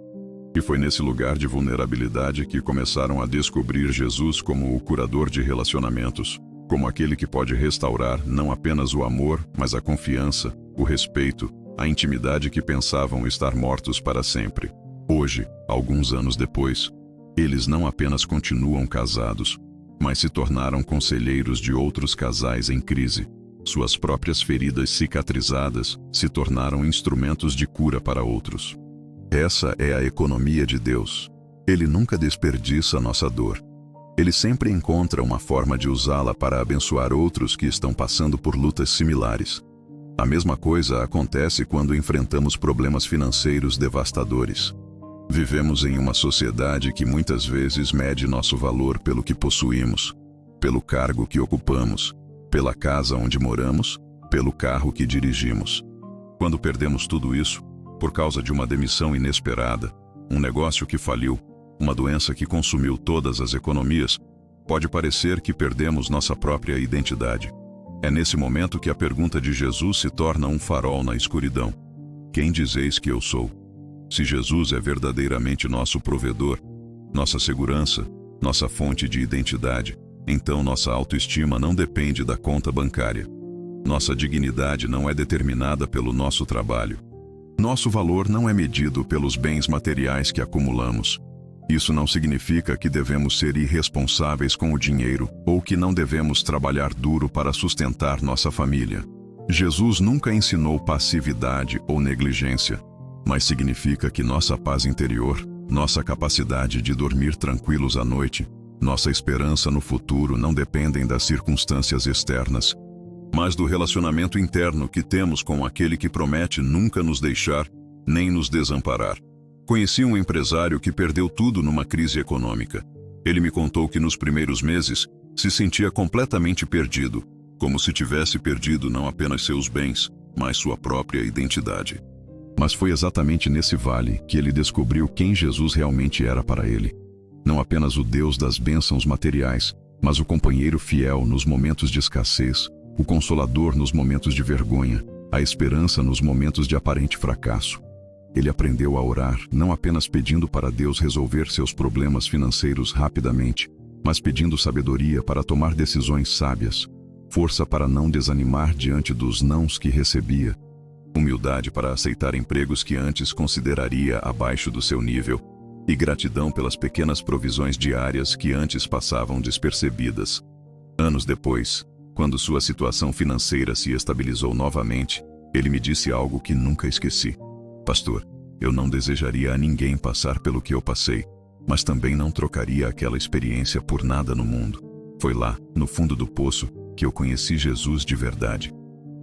E foi nesse lugar de vulnerabilidade que começaram a descobrir Jesus como o curador de relacionamentos, como aquele que pode restaurar não apenas o amor, mas a confiança, o respeito, a intimidade que pensavam estar mortos para sempre. Hoje, alguns anos depois, eles não apenas continuam casados, mas se tornaram conselheiros de outros casais em crise. Suas próprias feridas cicatrizadas se tornaram instrumentos de cura para outros. Essa é a economia de Deus. Ele nunca desperdiça nossa dor. Ele sempre encontra uma forma de usá-la para abençoar outros que estão passando por lutas similares. A mesma coisa acontece quando enfrentamos problemas financeiros devastadores. Vivemos em uma sociedade que muitas vezes mede nosso valor pelo que possuímos, pelo cargo que ocupamos, pela casa onde moramos, pelo carro que dirigimos. Quando perdemos tudo isso, por causa de uma demissão inesperada, um negócio que faliu, uma doença que consumiu todas as economias, pode parecer que perdemos nossa própria identidade. É nesse momento que a pergunta de Jesus se torna um farol na escuridão. Quem dizeis que eu sou? Se Jesus é verdadeiramente nosso provedor, nossa segurança, nossa fonte de identidade, então nossa autoestima não depende da conta bancária. Nossa dignidade não é determinada pelo nosso trabalho. Nosso valor não é medido pelos bens materiais que acumulamos. Isso não significa que devemos ser irresponsáveis com o dinheiro ou que não devemos trabalhar duro para sustentar nossa família. Jesus nunca ensinou passividade ou negligência, mas significa que nossa paz interior, nossa capacidade de dormir tranquilos à noite, nossa esperança no futuro não dependem das circunstâncias externas, mas do relacionamento interno que temos com aquele que promete nunca nos deixar, nem nos desamparar. Conheci um empresário que perdeu tudo numa crise econômica. Ele me contou que nos primeiros meses se sentia completamente perdido, como se tivesse perdido não apenas seus bens, mas sua própria identidade. Mas foi exatamente nesse vale que ele descobriu quem Jesus realmente era para ele. Não apenas o Deus das bênçãos materiais, mas o companheiro fiel nos momentos de escassez, o consolador nos momentos de vergonha, a esperança nos momentos de aparente fracasso. Ele aprendeu a orar, não apenas pedindo para Deus resolver seus problemas financeiros rapidamente, mas pedindo sabedoria para tomar decisões sábias, força para não desanimar diante dos nãos que recebia, humildade para aceitar empregos que antes consideraria abaixo do seu nível, e gratidão pelas pequenas provisões diárias que antes passavam despercebidas. Anos depois, quando sua situação financeira se estabilizou novamente, ele me disse algo que nunca esqueci. Pastor, eu não desejaria a ninguém passar pelo que eu passei, mas também não trocaria aquela experiência por nada no mundo. Foi lá, no fundo do poço, que eu conheci Jesus de verdade.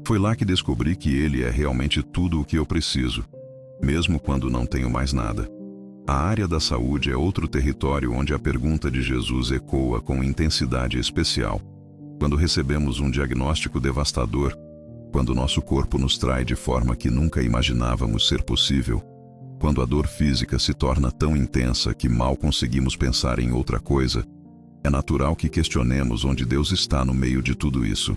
Foi lá que descobri que Ele é realmente tudo o que eu preciso, mesmo quando não tenho mais nada. A área da saúde é outro território onde a pergunta de Jesus ecoa com intensidade especial. Quando recebemos um diagnóstico devastador, quando nosso corpo nos trai de forma que nunca imaginávamos ser possível, quando a dor física se torna tão intensa que mal conseguimos pensar em outra coisa, é natural que questionemos onde Deus está no meio de tudo isso.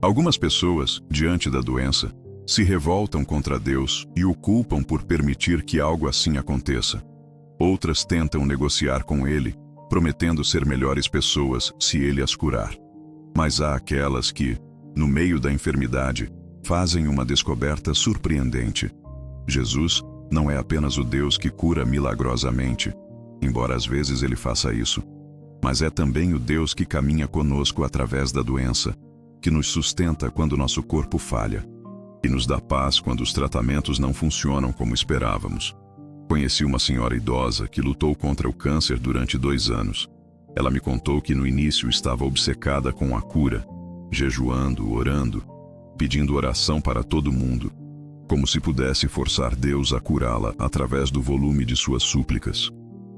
Algumas pessoas, diante da doença, se revoltam contra Deus e o culpam por permitir que algo assim aconteça. Outras tentam negociar com Ele, prometendo ser melhores pessoas se Ele as curar. Mas há aquelas que, no meio da enfermidade, fazem uma descoberta surpreendente. Jesus não é apenas o Deus que cura milagrosamente, embora às vezes Ele faça isso, mas é também o Deus que caminha conosco através da doença, que nos sustenta quando nosso corpo falha, e nos dá paz quando os tratamentos não funcionam como esperávamos. Conheci uma senhora idosa que lutou contra o câncer durante 2 anos. Ela me contou que no início estava obcecada com a cura, jejuando, orando, pedindo oração para todo mundo, como se pudesse forçar Deus a curá-la através do volume de suas súplicas.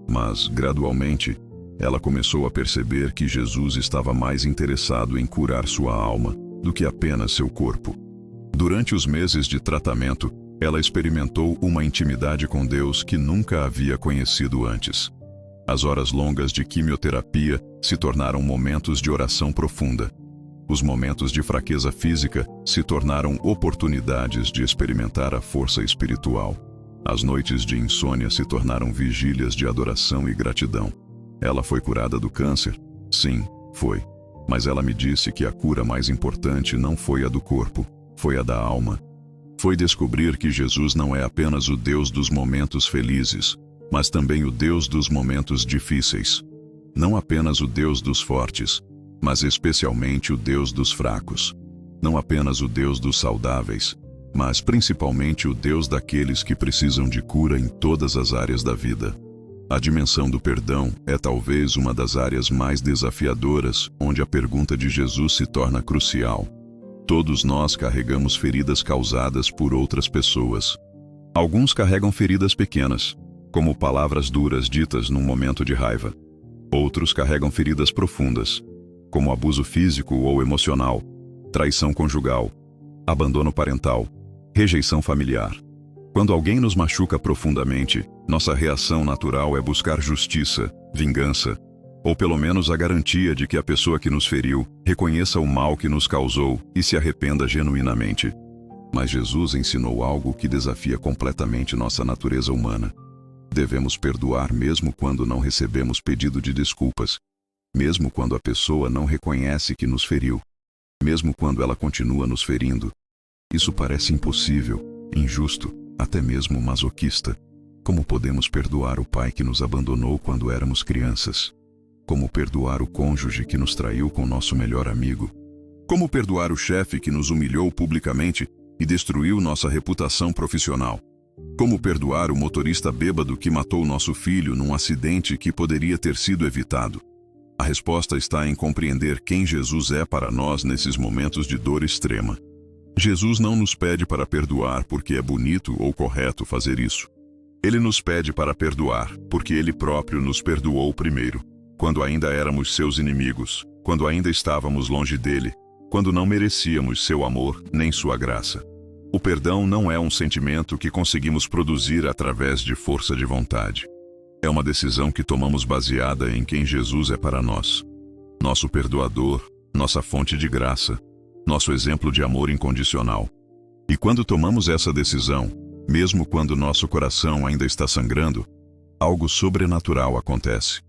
Mas, gradualmente, ela começou a perceber que Jesus estava mais interessado em curar sua alma do que apenas seu corpo. Durante os meses de tratamento, ela experimentou uma intimidade com Deus que nunca havia conhecido antes. As horas longas de quimioterapia se tornaram momentos de oração profunda. Os momentos de fraqueza física se tornaram oportunidades de experimentar a força espiritual. As noites de insônia se tornaram vigílias de adoração e gratidão. Ela foi curada do câncer? Sim, foi. Mas ela me disse que a cura mais importante não foi a do corpo, foi a da alma. Foi descobrir que Jesus não é apenas o Deus dos momentos felizes, mas também o Deus dos momentos difíceis. Não apenas o Deus dos fortes, mas especialmente o Deus dos fracos. Não apenas o Deus dos saudáveis, mas principalmente o Deus daqueles que precisam de cura em todas as áreas da vida. A dimensão do perdão é talvez uma das áreas mais desafiadoras, onde a pergunta de Jesus se torna crucial. Todos nós carregamos feridas causadas por outras pessoas. Alguns carregam feridas pequenas, como palavras duras ditas num momento de raiva. Outros carregam feridas profundas, como abuso físico ou emocional, traição conjugal, abandono parental, rejeição familiar. Quando alguém nos machuca profundamente, nossa reação natural é buscar justiça, vingança, ou pelo menos a garantia de que a pessoa que nos feriu reconheça o mal que nos causou e se arrependa genuinamente. Mas Jesus ensinou algo que desafia completamente nossa natureza humana. Devemos perdoar mesmo quando não recebemos pedido de desculpas, mesmo quando a pessoa não reconhece que nos feriu, mesmo quando ela continua nos ferindo. Isso parece impossível, injusto, até mesmo masoquista. Como podemos perdoar o pai que nos abandonou quando éramos crianças? Como perdoar o cônjuge que nos traiu com nosso melhor amigo? Como perdoar o chefe que nos humilhou publicamente e destruiu nossa reputação profissional? Como perdoar o motorista bêbado que matou nosso filho num acidente que poderia ter sido evitado? A resposta está em compreender quem Jesus é para nós nesses momentos de dor extrema. Jesus não nos pede para perdoar porque é bonito ou correto fazer isso. Ele nos pede para perdoar porque Ele próprio nos perdoou primeiro, quando ainda éramos seus inimigos, quando ainda estávamos longe dele, quando não merecíamos seu amor nem sua graça. O perdão não é um sentimento que conseguimos produzir através de força de vontade. É uma decisão que tomamos baseada em quem Jesus é para nós. Nosso perdoador, nossa fonte de graça, nosso exemplo de amor incondicional. E quando tomamos essa decisão, mesmo quando nosso coração ainda está sangrando, algo sobrenatural acontece.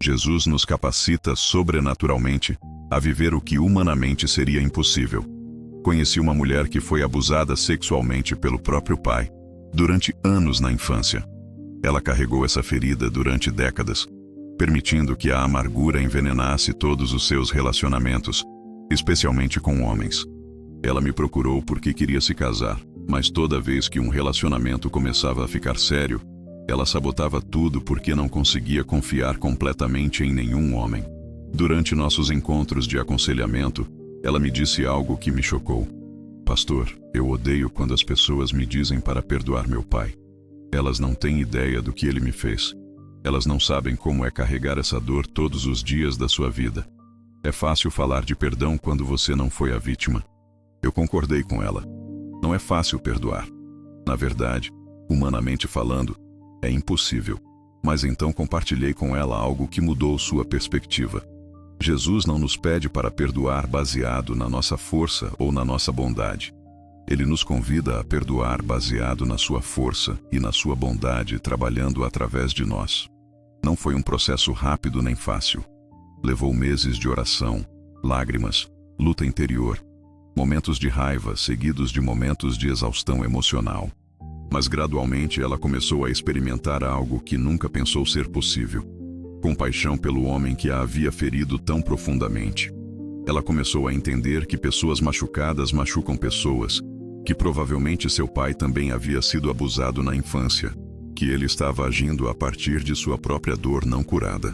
Jesus nos capacita sobrenaturalmente a viver o que humanamente seria impossível. Conheci uma mulher que foi abusada sexualmente pelo próprio pai, durante anos na infância. Ela carregou essa ferida durante décadas, permitindo que a amargura envenenasse todos os seus relacionamentos, especialmente com homens. Ela me procurou porque queria se casar, mas toda vez que um relacionamento começava a ficar sério, ela sabotava tudo porque não conseguia confiar completamente em nenhum homem. Durante nossos encontros de aconselhamento, ela me disse algo que me chocou. Pastor, eu odeio quando as pessoas me dizem para perdoar meu pai. Elas não têm ideia do que ele me fez. Elas não sabem como é carregar essa dor todos os dias da sua vida. É fácil falar de perdão quando você não foi a vítima. Eu concordei com ela. Não é fácil perdoar. Na verdade, humanamente falando, é impossível. Mas então compartilhei com ela algo que mudou sua perspectiva. Jesus não nos pede para perdoar baseado na nossa força ou na nossa bondade. Ele nos convida a perdoar baseado na sua força e na sua bondade trabalhando através de nós. Não foi um processo rápido nem fácil. Levou meses de oração, lágrimas, luta interior, momentos de raiva seguidos de momentos de exaustão emocional. Mas gradualmente ela começou a experimentar algo que nunca pensou ser possível: compaixão pelo homem que a havia ferido tão profundamente. Ela começou a entender que pessoas machucadas machucam pessoas, que provavelmente seu pai também havia sido abusado na infância, que ele estava agindo a partir de sua própria dor não curada.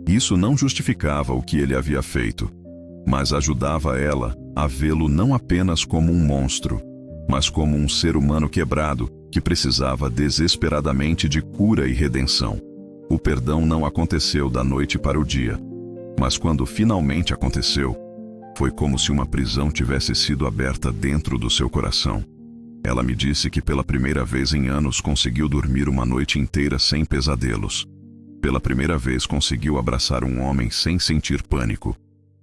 Isso não justificava o que ele havia feito, mas ajudava ela a vê-lo não apenas como um monstro, mas como um ser humano quebrado que precisava desesperadamente de cura e redenção. O perdão não aconteceu da noite para o dia, mas quando finalmente aconteceu, foi como se uma prisão tivesse sido aberta dentro do seu coração. Ela me disse que pela primeira vez em anos conseguiu dormir uma noite inteira sem pesadelos. Pela primeira vez conseguiu abraçar um homem sem sentir pânico.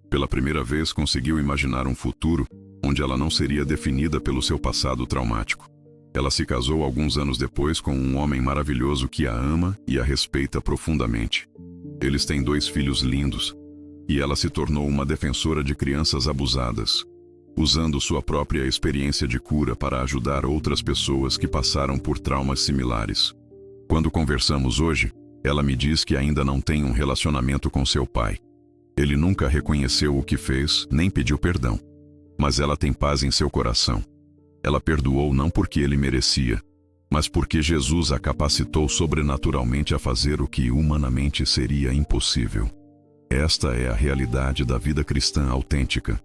Pela primeira vez conseguiu imaginar um futuro onde ela não seria definida pelo seu passado traumático. Ela se casou alguns anos depois com um homem maravilhoso que a ama e a respeita profundamente. Eles têm 2 filhos lindos, e ela se tornou uma defensora de crianças abusadas, usando sua própria experiência de cura para ajudar outras pessoas que passaram por traumas similares. Quando conversamos hoje, ela me diz que ainda não tem um relacionamento com seu pai. Ele nunca reconheceu o que fez, nem pediu perdão. Mas ela tem paz em seu coração. Ela perdoou não porque ele merecia, mas porque Jesus a capacitou sobrenaturalmente a fazer o que humanamente seria impossível. Esta é a realidade da vida cristã autêntica.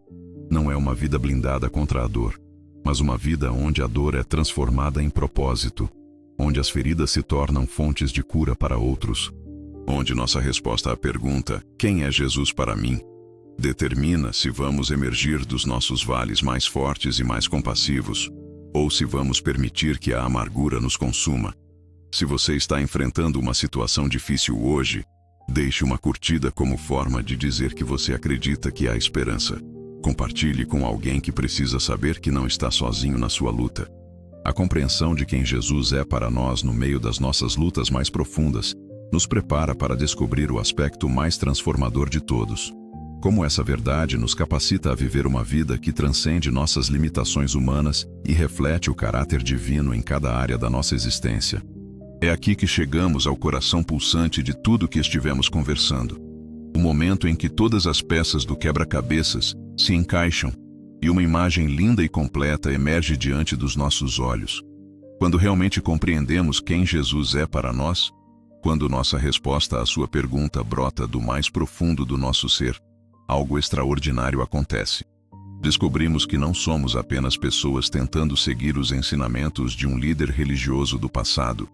Não é uma vida blindada contra a dor, mas uma vida onde a dor é transformada em propósito, onde as feridas se tornam fontes de cura para outros, onde nossa resposta à pergunta, quem é Jesus para mim, determina se vamos emergir dos nossos vales mais fortes e mais compassivos, ou se vamos permitir que a amargura nos consuma. Se você está enfrentando uma situação difícil hoje, deixe uma curtida como forma de dizer que você acredita que há esperança. Compartilhe com alguém que precisa saber que não está sozinho na sua luta. A compreensão de quem Jesus é para nós no meio das nossas lutas mais profundas nos prepara para descobrir o aspecto mais transformador de todos. Como essa verdade nos capacita a viver uma vida que transcende nossas limitações humanas e reflete o caráter divino em cada área da nossa existência. É aqui que chegamos ao coração pulsante de tudo que estivemos conversando. O momento em que todas as peças do quebra-cabeças se encaixam e uma imagem linda e completa emerge diante dos nossos olhos. Quando realmente compreendemos quem Jesus é para nós, quando nossa resposta à sua pergunta brota do mais profundo do nosso ser, algo extraordinário acontece. Descobrimos que não somos apenas pessoas tentando seguir os ensinamentos de um líder religioso do passado,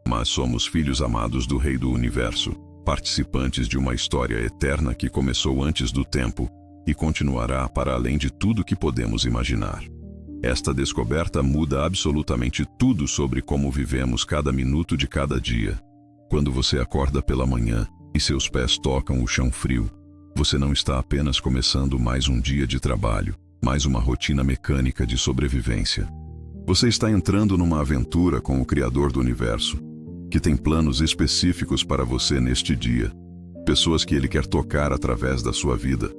mas somos filhos amados do Rei do Universo, participantes de uma história eterna que começou antes do tempo e continuará para além de tudo que podemos imaginar. Esta descoberta muda absolutamente tudo sobre como vivemos cada minuto de cada dia. Quando você acorda pela manhã e seus pés tocam o chão frio, você não está apenas começando mais um dia de trabalho, mais uma rotina mecânica de sobrevivência. Você está entrando numa aventura com o Criador do Universo, que tem planos específicos para você neste dia, pessoas que Ele quer tocar através da sua vida,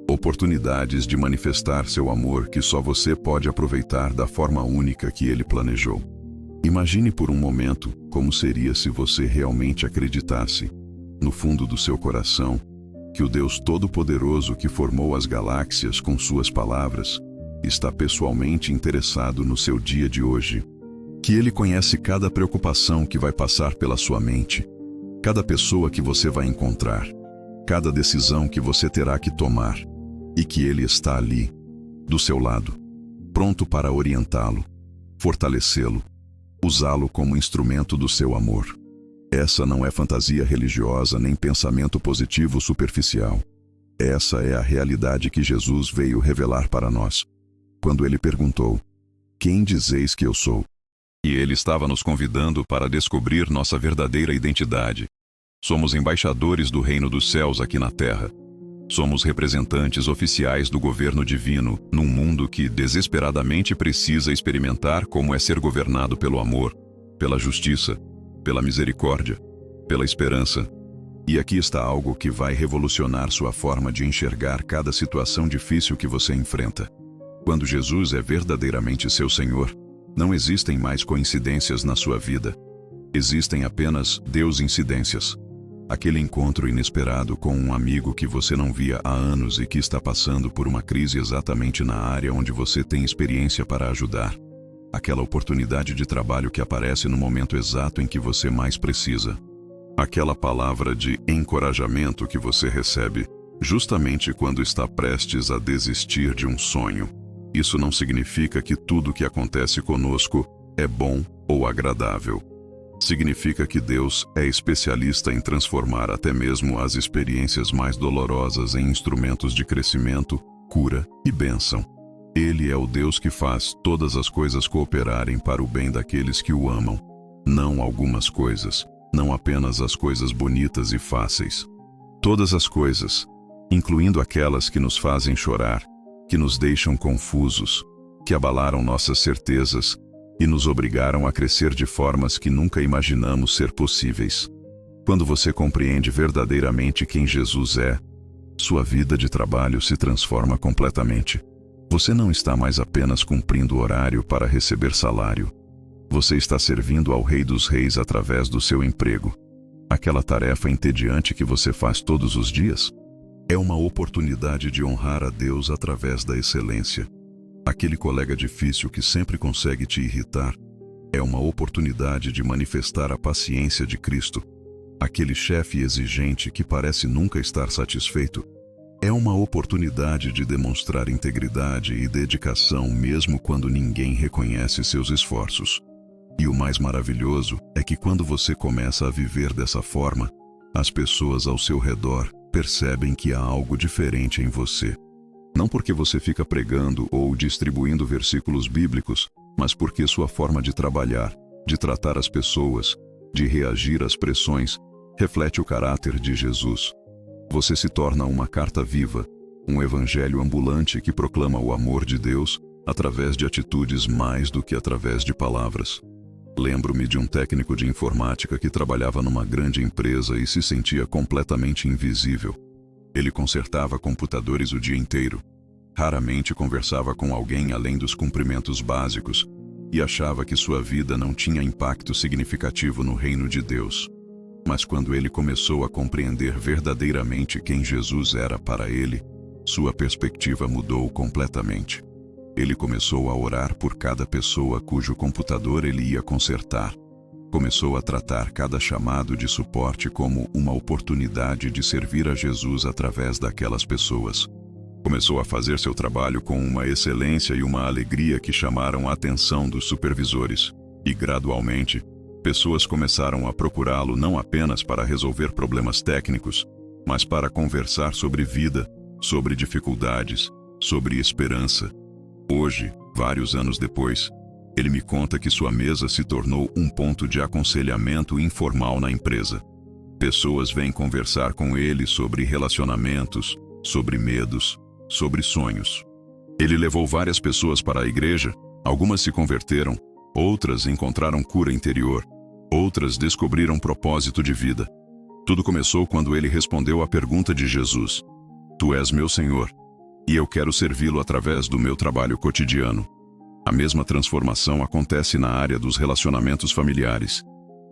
oportunidades de manifestar seu amor que só você pode aproveitar da forma única que Ele planejou. Imagine por um momento como seria se você realmente acreditasse, no fundo do seu coração, que o Deus Todo-Poderoso que formou as galáxias com suas palavras está pessoalmente interessado no seu dia de hoje. Que Ele conhece cada preocupação que vai passar pela sua mente, cada pessoa que você vai encontrar, cada decisão que você terá que tomar, e que Ele está ali, do seu lado, pronto para orientá-lo, fortalecê-lo, usá-lo como instrumento do seu amor. Essa não é fantasia religiosa nem pensamento positivo superficial. Essa é a realidade que Jesus veio revelar para nós. Quando Ele perguntou, quem dizeis que eu sou? E Ele estava nos convidando para descobrir nossa verdadeira identidade. Somos embaixadores do reino dos céus aqui na terra. Somos representantes oficiais do governo divino num mundo que desesperadamente precisa experimentar como é ser governado pelo amor, pela justiça, pela misericórdia, pela esperança. E aqui está algo que vai revolucionar sua forma de enxergar cada situação difícil que você enfrenta. Quando Jesus é verdadeiramente seu Senhor, não existem mais coincidências na sua vida. Existem apenas Deus-incidências. Aquele encontro inesperado com um amigo que você não via há anos e que está passando por uma crise exatamente na área onde você tem experiência para ajudar. Aquela oportunidade de trabalho que aparece no momento exato em que você mais precisa. Aquela palavra de encorajamento que você recebe justamente quando está prestes a desistir de um sonho. Isso não significa que tudo o que acontece conosco é bom ou agradável. Significa que Deus é especialista em transformar até mesmo as experiências mais dolorosas em instrumentos de crescimento, cura e bênção. Ele é o Deus que faz todas as coisas cooperarem para o bem daqueles que o amam. Não algumas coisas, não apenas as coisas bonitas e fáceis. Todas as coisas, incluindo aquelas que nos fazem chorar, que nos deixam confusos, que abalaram nossas certezas, e nos obrigaram a crescer de formas que nunca imaginamos ser possíveis. Quando você compreende verdadeiramente quem Jesus é, sua vida de trabalho se transforma completamente. Você não está mais apenas cumprindo horário para receber salário. Você está servindo ao Rei dos Reis através do seu emprego. Aquela tarefa entediante que você faz todos os dias é uma oportunidade de honrar a Deus através da excelência. Aquele colega difícil que sempre consegue te irritar é uma oportunidade de manifestar a paciência de Cristo. Aquele chefe exigente que parece nunca estar satisfeito é uma oportunidade de demonstrar integridade e dedicação mesmo quando ninguém reconhece seus esforços. E o mais maravilhoso é que quando você começa a viver dessa forma, as pessoas ao seu redor percebem que há algo diferente em você. Não porque você fica pregando ou distribuindo versículos bíblicos, mas porque sua forma de trabalhar, de tratar as pessoas, de reagir às pressões, reflete o caráter de Jesus. Você se torna uma carta viva, um evangelho ambulante que proclama o amor de Deus através de atitudes mais do que através de palavras. Lembro-me de um técnico de informática que trabalhava numa grande empresa e se sentia completamente invisível. Ele consertava computadores o dia inteiro. Raramente conversava com alguém além dos cumprimentos básicos e achava que sua vida não tinha impacto significativo no reino de Deus. Mas quando ele começou a compreender verdadeiramente quem Jesus era para ele, sua perspectiva mudou completamente. Ele começou a orar por cada pessoa cujo computador ele ia consertar. Começou a tratar cada chamado de suporte como uma oportunidade de servir a Jesus através daquelas pessoas. Começou a fazer seu trabalho com uma excelência e uma alegria que chamaram a atenção dos supervisores. E gradualmente, pessoas começaram a procurá-lo não apenas para resolver problemas técnicos, mas para conversar sobre vida, sobre dificuldades, sobre esperança. Hoje, vários anos depois, ele me conta que sua mesa se tornou um ponto de aconselhamento informal na empresa. Pessoas vêm conversar com ele sobre relacionamentos, sobre medos, sobre sonhos. Ele levou várias pessoas para a igreja, algumas se converteram, outras encontraram cura interior, outras descobriram propósito de vida. Tudo começou quando ele respondeu à pergunta de Jesus: "Tu és meu Senhor, e eu quero servi-lo através do meu trabalho cotidiano." A mesma transformação acontece na área dos relacionamentos familiares.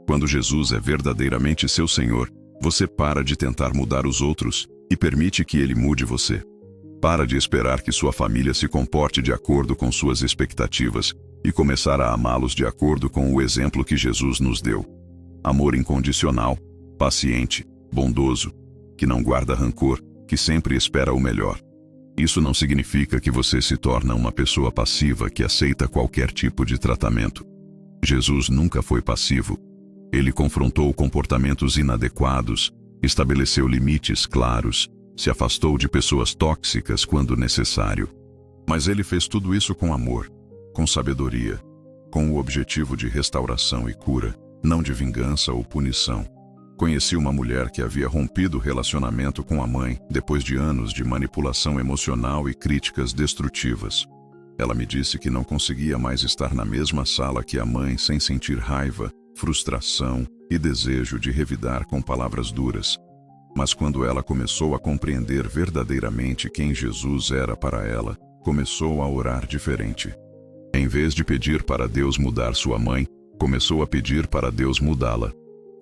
Quando Jesus é verdadeiramente seu Senhor, você para de tentar mudar os outros e permite que ele mude você. Para de esperar que sua família se comporte de acordo com suas expectativas e começar a amá-los de acordo com o exemplo que Jesus nos deu. Amor incondicional, paciente, bondoso, que não guarda rancor, que sempre espera o melhor. Isso não significa que você se torna uma pessoa passiva que aceita qualquer tipo de tratamento. Jesus nunca foi passivo. Ele confrontou comportamentos inadequados, estabeleceu limites claros, se afastou de pessoas tóxicas quando necessário. Mas ele fez tudo isso com amor, com sabedoria, com o objetivo de restauração e cura, não de vingança ou punição. Conheci uma mulher que havia rompido o relacionamento com a mãe depois de anos de manipulação emocional e críticas destrutivas. Ela me disse que não conseguia mais estar na mesma sala que a mãe sem sentir raiva, frustração e desejo de revidar com palavras duras. Mas quando ela começou a compreender verdadeiramente quem Jesus era para ela, começou a orar diferente. Em vez de pedir para Deus mudar sua mãe, começou a pedir para Deus mudá-la.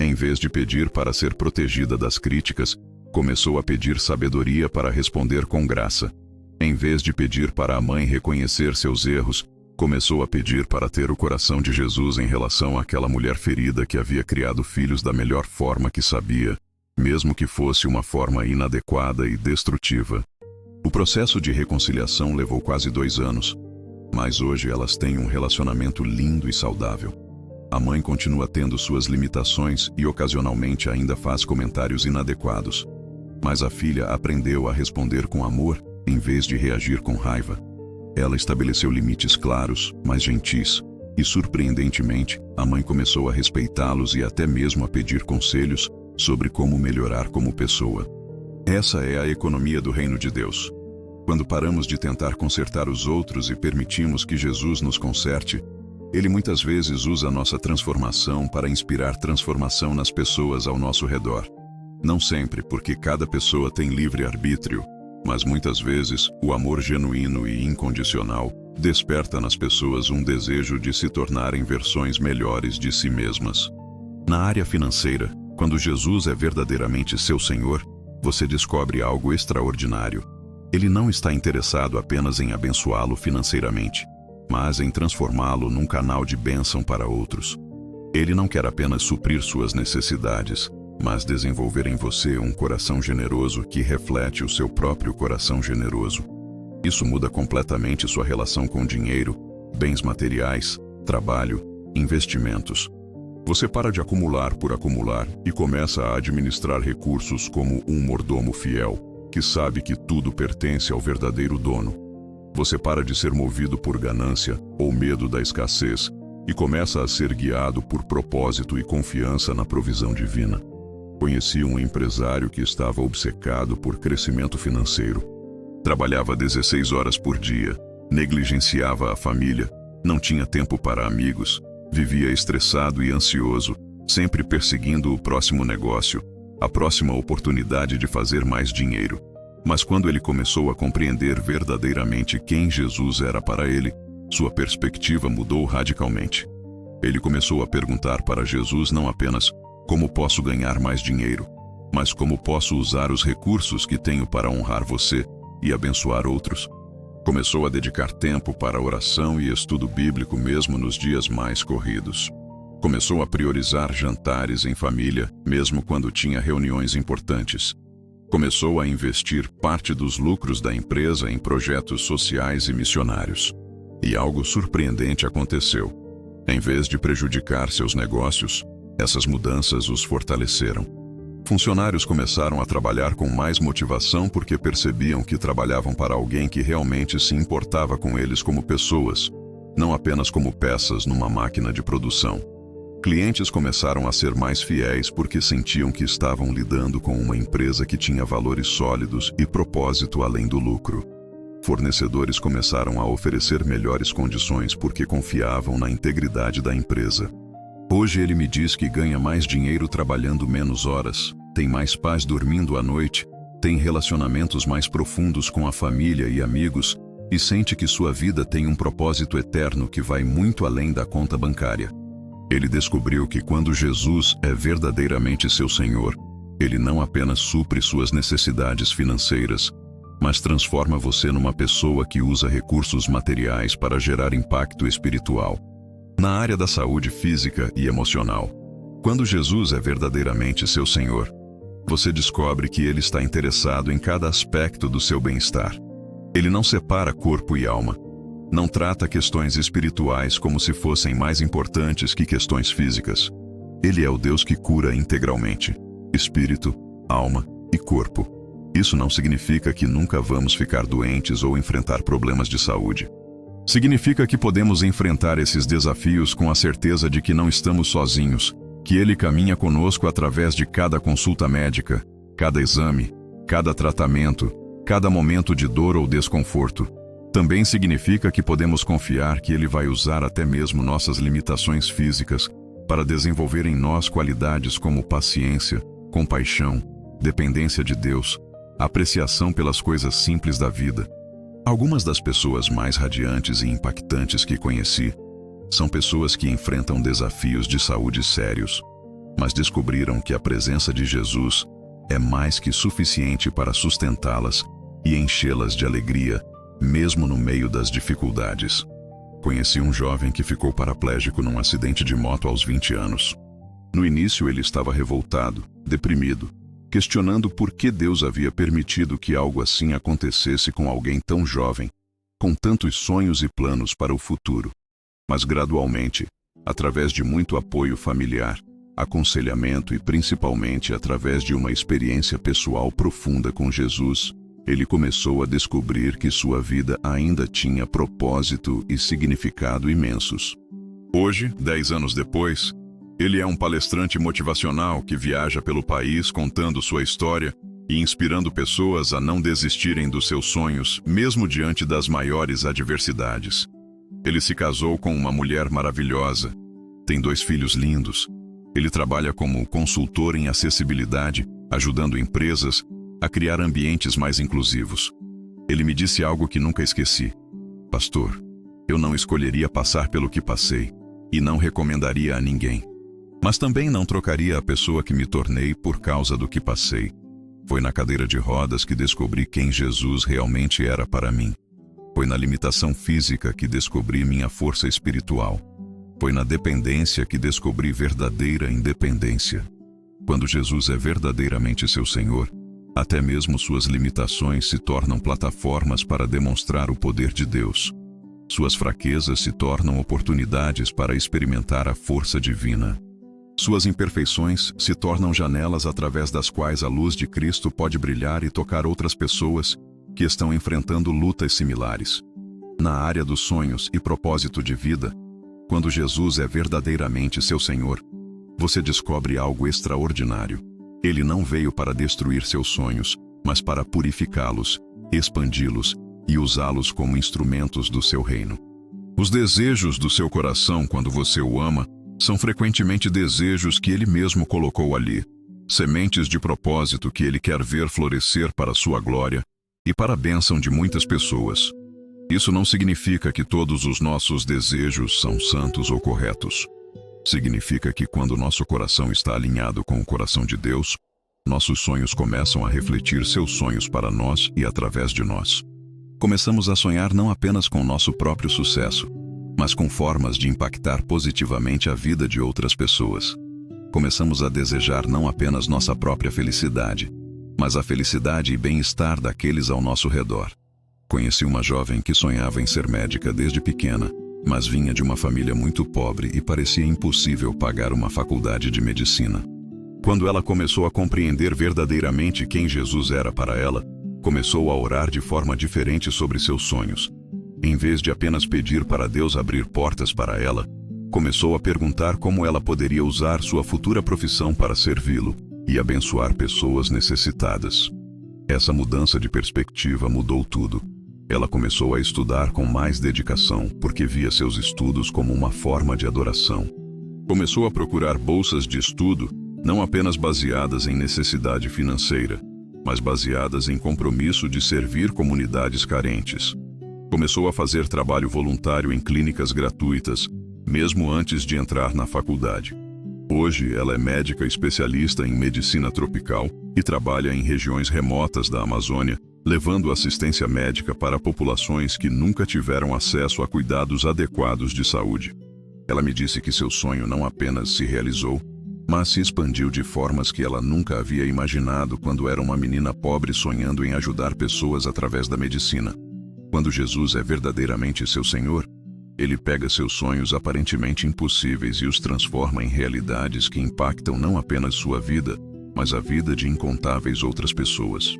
Em vez de pedir para ser protegida das críticas, começou a pedir sabedoria para responder com graça. Em vez de pedir para a mãe reconhecer seus erros, começou a pedir para ter o coração de Jesus em relação àquela mulher ferida que havia criado filhos da melhor forma que sabia, mesmo que fosse uma forma inadequada e destrutiva. O processo de reconciliação levou quase 2 anos, mas hoje elas têm um relacionamento lindo e saudável. A mãe continua tendo suas limitações e ocasionalmente ainda faz comentários inadequados. Mas a filha aprendeu a responder com amor, em vez de reagir com raiva. Ela estabeleceu limites claros, mas gentis, e surpreendentemente, a mãe começou a respeitá-los e até mesmo a pedir conselhos sobre como melhorar como pessoa. Essa é a economia do reino de Deus. Quando paramos de tentar consertar os outros e permitimos que Jesus nos conserte, Ele muitas vezes usa nossa transformação para inspirar transformação nas pessoas ao nosso redor. Não sempre, porque cada pessoa tem livre-arbítrio, mas muitas vezes o amor genuíno e incondicional desperta nas pessoas um desejo de se tornarem versões melhores de si mesmas. Na área financeira, quando Jesus é verdadeiramente seu Senhor, você descobre algo extraordinário. Ele não está interessado apenas em abençoá-lo financeiramente, mas em transformá-lo num canal de bênção para outros. Ele não quer apenas suprir suas necessidades, mas desenvolver em você um coração generoso que reflete o seu próprio coração generoso. Isso muda completamente sua relação com dinheiro, bens materiais, trabalho, investimentos. Você para de acumular por acumular e começa a administrar recursos como um mordomo fiel, que sabe que tudo pertence ao verdadeiro dono. Você para de ser movido por ganância ou medo da escassez e começa a ser guiado por propósito e confiança na provisão divina. Conheci um empresário que estava obcecado por crescimento financeiro. Trabalhava 16 horas por dia, negligenciava a família, não tinha tempo para amigos, vivia estressado e ansioso, sempre perseguindo o próximo negócio, a próxima oportunidade de fazer mais dinheiro. Mas quando ele começou a compreender verdadeiramente quem Jesus era para ele, sua perspectiva mudou radicalmente. Ele começou a perguntar para Jesus não apenas como posso ganhar mais dinheiro, mas como posso usar os recursos que tenho para honrar você e abençoar outros. Começou a dedicar tempo para oração e estudo bíblico mesmo nos dias mais corridos. Começou a priorizar jantares em família, mesmo quando tinha reuniões importantes. Começou a investir parte dos lucros da empresa em projetos sociais e missionários. E algo surpreendente aconteceu. Em vez de prejudicar seus negócios, essas mudanças os fortaleceram. Funcionários começaram a trabalhar com mais motivação porque percebiam que trabalhavam para alguém que realmente se importava com eles como pessoas, não apenas como peças numa máquina de produção. Clientes começaram a ser mais fiéis porque sentiam que estavam lidando com uma empresa que tinha valores sólidos e propósito além do lucro. Fornecedores começaram a oferecer melhores condições porque confiavam na integridade da empresa. Hoje ele me diz que ganha mais dinheiro trabalhando menos horas, tem mais paz dormindo à noite, tem relacionamentos mais profundos com a família e amigos e sente que sua vida tem um propósito eterno que vai muito além da conta bancária. Ele descobriu que quando Jesus é verdadeiramente seu Senhor, ele não apenas supre suas necessidades financeiras, mas transforma você numa pessoa que usa recursos materiais para gerar impacto espiritual. Na área da saúde física e emocional, quando Jesus é verdadeiramente seu Senhor, você descobre que ele está interessado em cada aspecto do seu bem-estar. Ele não separa corpo e alma. Não trata questões espirituais como se fossem mais importantes que questões físicas. Ele é o Deus que cura integralmente, espírito, alma e corpo. Isso não significa que nunca vamos ficar doentes ou enfrentar problemas de saúde. Significa que podemos enfrentar esses desafios com a certeza de que não estamos sozinhos, que Ele caminha conosco através de cada consulta médica, cada exame, cada tratamento, cada momento de dor ou desconforto. Também significa que podemos confiar que Ele vai usar até mesmo nossas limitações físicas para desenvolver em nós qualidades como paciência, compaixão, dependência de Deus, apreciação pelas coisas simples da vida. Algumas das pessoas mais radiantes e impactantes que conheci são pessoas que enfrentam desafios de saúde sérios, mas descobriram que a presença de Jesus é mais que suficiente para sustentá-las e enchê-las de alegria, mesmo no meio das dificuldades. Conheci um jovem que ficou paraplégico num acidente de moto aos 20 anos. No início ele estava revoltado, deprimido, questionando por que Deus havia permitido que algo assim acontecesse com alguém tão jovem, com tantos sonhos e planos para o futuro. Mas gradualmente, através de muito apoio familiar, aconselhamento e principalmente através de uma experiência pessoal profunda com Jesus, ele começou a descobrir que sua vida ainda tinha propósito e significado imensos. Hoje, 10 anos depois, ele é um palestrante motivacional que viaja pelo país contando sua história e inspirando pessoas a não desistirem dos seus sonhos, mesmo diante das maiores adversidades. Ele se casou com uma mulher maravilhosa. Tem 2 filhos lindos. Ele trabalha como consultor em acessibilidade, ajudando empresas a criar ambientes mais inclusivos. Ele me disse algo que nunca esqueci. Pastor, eu não escolheria passar pelo que passei e não recomendaria a ninguém. Mas também não trocaria a pessoa que me tornei por causa do que passei. Foi na cadeira de rodas que descobri quem Jesus realmente era para mim. Foi na limitação física que descobri minha força espiritual. Foi na dependência que descobri verdadeira independência. Quando Jesus é verdadeiramente seu Senhor, até mesmo suas limitações se tornam plataformas para demonstrar o poder de Deus. Suas fraquezas se tornam oportunidades para experimentar a força divina. Suas imperfeições se tornam janelas através das quais a luz de Cristo pode brilhar e tocar outras pessoas que estão enfrentando lutas similares. Na área dos sonhos e propósito de vida, quando Jesus é verdadeiramente seu Senhor, você descobre algo extraordinário. Ele não veio para destruir seus sonhos, mas para purificá-los, expandi-los e usá-los como instrumentos do seu reino. Os desejos do seu coração quando você o ama são frequentemente desejos que ele mesmo colocou ali, sementes de propósito que ele quer ver florescer para a sua glória e para a bênção de muitas pessoas. Isso não significa que todos os nossos desejos são santos ou corretos. Significa que quando nosso coração está alinhado com o coração de Deus, nossos sonhos começam a refletir seus sonhos para nós e através de nós. Começamos a sonhar não apenas com nosso próprio sucesso, mas com formas de impactar positivamente a vida de outras pessoas. Começamos a desejar não apenas nossa própria felicidade, mas a felicidade e bem-estar daqueles ao nosso redor. Conheci uma jovem que sonhava em ser médica desde pequena, mas vinha de uma família muito pobre e parecia impossível pagar uma faculdade de medicina. Quando ela começou a compreender verdadeiramente quem Jesus era para ela, começou a orar de forma diferente sobre seus sonhos. Em vez de apenas pedir para Deus abrir portas para ela, começou a perguntar como ela poderia usar sua futura profissão para servi-lo e abençoar pessoas necessitadas. Essa mudança de perspectiva mudou tudo. Ela começou a estudar com mais dedicação porque via seus estudos como uma forma de adoração. Começou a procurar bolsas de estudo, não apenas baseadas em necessidade financeira, mas baseadas em compromisso de servir comunidades carentes. Começou a fazer trabalho voluntário em clínicas gratuitas, mesmo antes de entrar na faculdade. Hoje, ela é médica especialista em medicina tropical e trabalha em regiões remotas da Amazônia, levando assistência médica para populações que nunca tiveram acesso a cuidados adequados de saúde. Ela me disse que seu sonho não apenas se realizou, mas se expandiu de formas que ela nunca havia imaginado quando era uma menina pobre sonhando em ajudar pessoas através da medicina. Quando Jesus é verdadeiramente seu Senhor, ele pega seus sonhos aparentemente impossíveis e os transforma em realidades que impactam não apenas sua vida, mas a vida de incontáveis outras pessoas.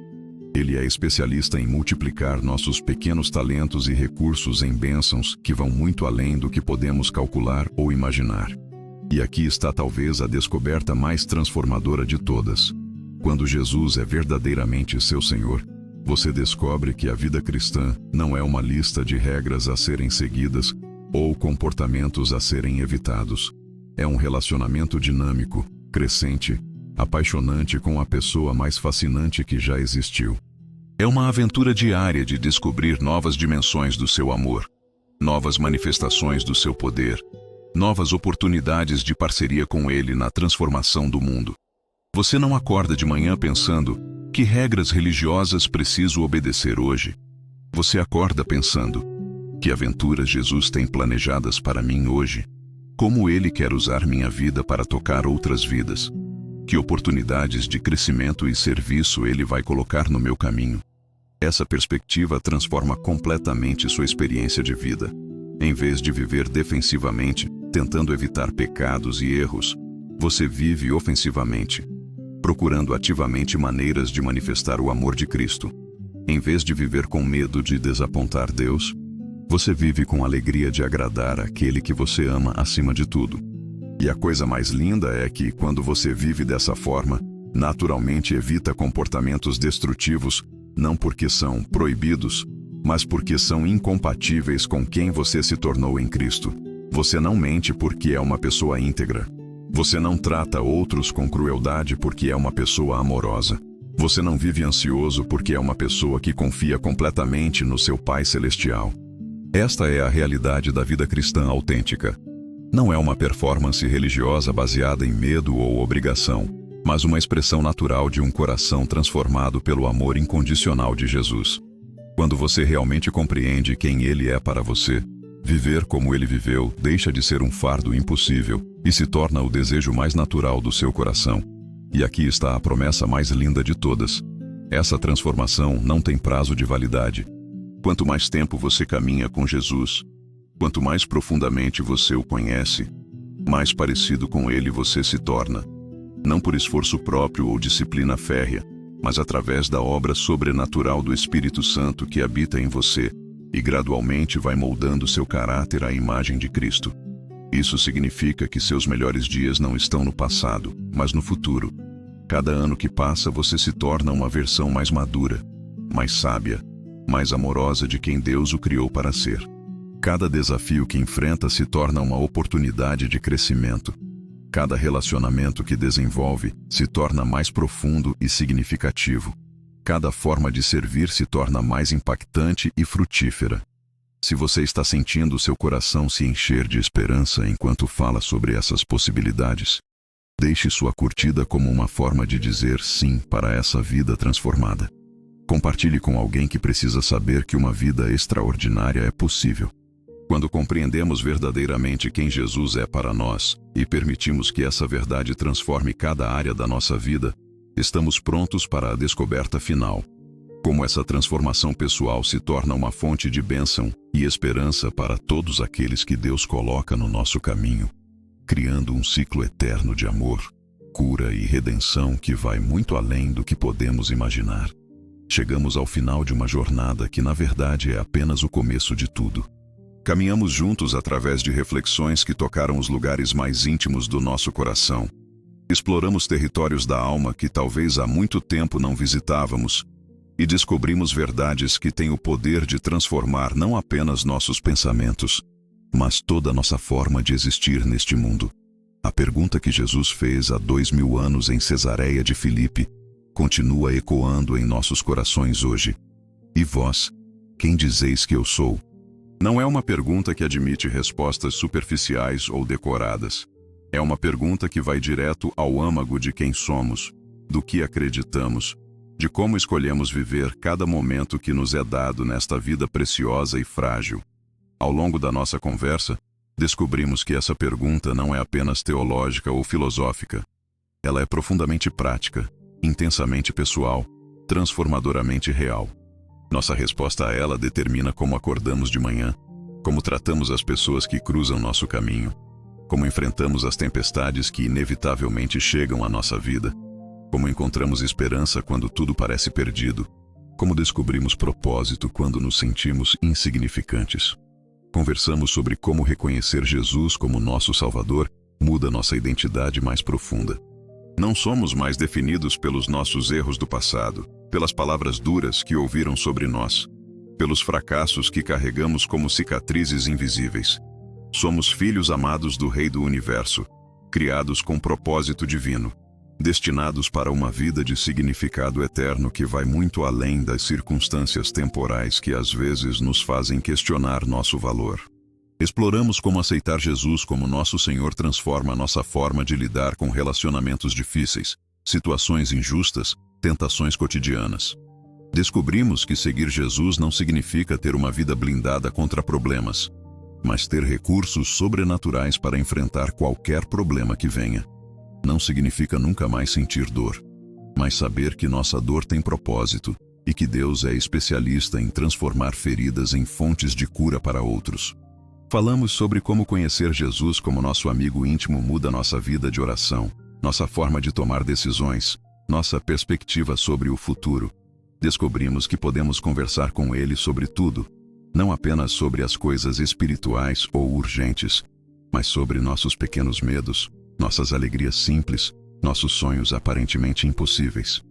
Ele é especialista em multiplicar nossos pequenos talentos e recursos em bênçãos que vão muito além do que podemos calcular ou imaginar. E aqui está talvez a descoberta mais transformadora de todas. Quando Jesus é verdadeiramente seu Senhor, você descobre que a vida cristã não é uma lista de regras a serem seguidas ou comportamentos a serem evitados. É um relacionamento dinâmico, crescente, apaixonante com a pessoa mais fascinante que já existiu. É uma aventura diária de descobrir novas dimensões do seu amor, novas manifestações do seu poder, novas oportunidades de parceria com ele na transformação do mundo. Você não acorda de manhã pensando: que regras religiosas preciso obedecer hoje? Você acorda pensando: que aventuras Jesus tem planejadas para mim hoje? Como ele quer usar minha vida para tocar outras vidas? Que oportunidades de crescimento e serviço ele vai colocar no meu caminho? Essa perspectiva transforma completamente sua experiência de vida. Em vez de viver defensivamente, tentando evitar pecados e erros, você vive ofensivamente, procurando ativamente maneiras de manifestar o amor de Cristo. Em vez de viver com medo de desapontar Deus, você vive com alegria de agradar aquele que você ama acima de tudo. E a coisa mais linda é que, quando você vive dessa forma, naturalmente evita comportamentos destrutivos, não porque são proibidos, mas porque são incompatíveis com quem você se tornou em Cristo. Você não mente porque é uma pessoa íntegra. Você não trata outros com crueldade porque é uma pessoa amorosa. Você não vive ansioso porque é uma pessoa que confia completamente no seu Pai Celestial. Esta é a realidade da vida cristã autêntica. Não é uma performance religiosa baseada em medo ou obrigação, mas uma expressão natural de um coração transformado pelo amor incondicional de Jesus. Quando você realmente compreende quem Ele é para você, viver como Ele viveu deixa de ser um fardo impossível e se torna o desejo mais natural do seu coração. E aqui está a promessa mais linda de todas. Essa transformação não tem prazo de validade. Quanto mais tempo você caminha com Jesus, quanto mais profundamente você o conhece, mais parecido com Ele você se torna. Não por esforço próprio ou disciplina férrea, mas através da obra sobrenatural do Espírito Santo que habita em você e gradualmente vai moldando seu caráter à imagem de Cristo. Isso significa que seus melhores dias não estão no passado, mas no futuro. Cada ano que passa você se torna uma versão mais madura, mais sábia, mais amorosa de quem Deus o criou para ser. Cada desafio que enfrenta se torna uma oportunidade de crescimento. Cada relacionamento que desenvolve se torna mais profundo e significativo. Cada forma de servir se torna mais impactante e frutífera. Se você está sentindo seu coração se encher de esperança enquanto fala sobre essas possibilidades, deixe sua curtida como uma forma de dizer sim para essa vida transformada. Compartilhe com alguém que precisa saber que uma vida extraordinária é possível. Quando compreendemos verdadeiramente quem Jesus é para nós e permitimos que essa verdade transforme cada área da nossa vida, estamos prontos para a descoberta final. Como essa transformação pessoal se torna uma fonte de bênção e esperança para todos aqueles que Deus coloca no nosso caminho, criando um ciclo eterno de amor, cura e redenção que vai muito além do que podemos imaginar. Chegamos ao final de uma jornada que, na verdade, é apenas o começo de tudo. Caminhamos juntos através de reflexões que tocaram os lugares mais íntimos do nosso coração. Exploramos territórios da alma que talvez há muito tempo não visitávamos e descobrimos verdades que têm o poder de transformar não apenas nossos pensamentos, mas toda a nossa forma de existir neste mundo. A pergunta que Jesus fez há 2000 anos em Cesareia de Filipe continua ecoando em nossos corações hoje. E vós, quem dizeis que eu sou? Não é uma pergunta que admite respostas superficiais ou decoradas. É uma pergunta que vai direto ao âmago de quem somos, do que acreditamos, de como escolhemos viver cada momento que nos é dado nesta vida preciosa e frágil. Ao longo da nossa conversa, descobrimos que essa pergunta não é apenas teológica ou filosófica. Ela é profundamente prática, intensamente pessoal, transformadoramente real. Nossa resposta a ela determina como acordamos de manhã, como tratamos as pessoas que cruzam nosso caminho, como enfrentamos as tempestades que inevitavelmente chegam à nossa vida, como encontramos esperança quando tudo parece perdido, como descobrimos propósito quando nos sentimos insignificantes. Conversamos sobre como reconhecer Jesus como nosso Salvador muda nossa identidade mais profunda. Não somos mais definidos pelos nossos erros do passado, pelas palavras duras que ouviram sobre nós, pelos fracassos que carregamos como cicatrizes invisíveis. Somos filhos amados do Rei do Universo, criados com propósito divino, destinados para uma vida de significado eterno que vai muito além das circunstâncias temporais que às vezes nos fazem questionar nosso valor. Exploramos como aceitar Jesus como nosso Senhor transforma nossa forma de lidar com relacionamentos difíceis, situações injustas, tentações cotidianas. Descobrimos que seguir Jesus não significa ter uma vida blindada contra problemas, mas ter recursos sobrenaturais para enfrentar qualquer problema que venha. Não significa nunca mais sentir dor, mas saber que nossa dor tem propósito e que Deus é especialista em transformar feridas em fontes de cura para outros. Falamos sobre como conhecer Jesus como nosso amigo íntimo muda nossa vida de oração, nossa forma de tomar decisões, nossa perspectiva sobre o futuro. Descobrimos que podemos conversar com Ele sobre tudo, não apenas sobre as coisas espirituais ou urgentes, mas sobre nossos pequenos medos, nossas alegrias simples, nossos sonhos aparentemente impossíveis.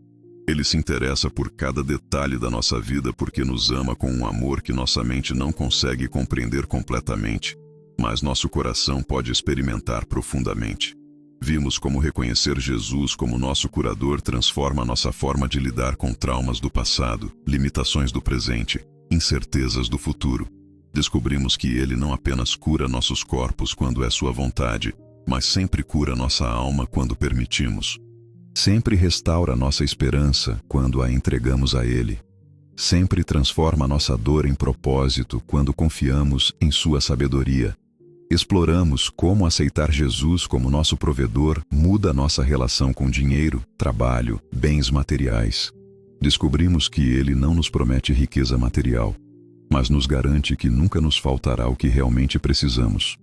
Ele se interessa por cada detalhe da nossa vida porque nos ama com um amor que nossa mente não consegue compreender completamente, mas nosso coração pode experimentar profundamente. Vimos como reconhecer Jesus como nosso curador transforma nossa forma de lidar com traumas do passado, limitações do presente, incertezas do futuro. Descobrimos que Ele não apenas cura nossos corpos quando é sua vontade, mas sempre cura nossa alma quando permitimos. Sempre restaura nossa esperança quando a entregamos a Ele. Sempre transforma nossa dor em propósito quando confiamos em sua sabedoria. Exploramos como aceitar Jesus como nosso provedor muda nossa relação com dinheiro, trabalho, bens materiais. Descobrimos que Ele não nos promete riqueza material, mas nos garante que nunca nos faltará o que realmente precisamos.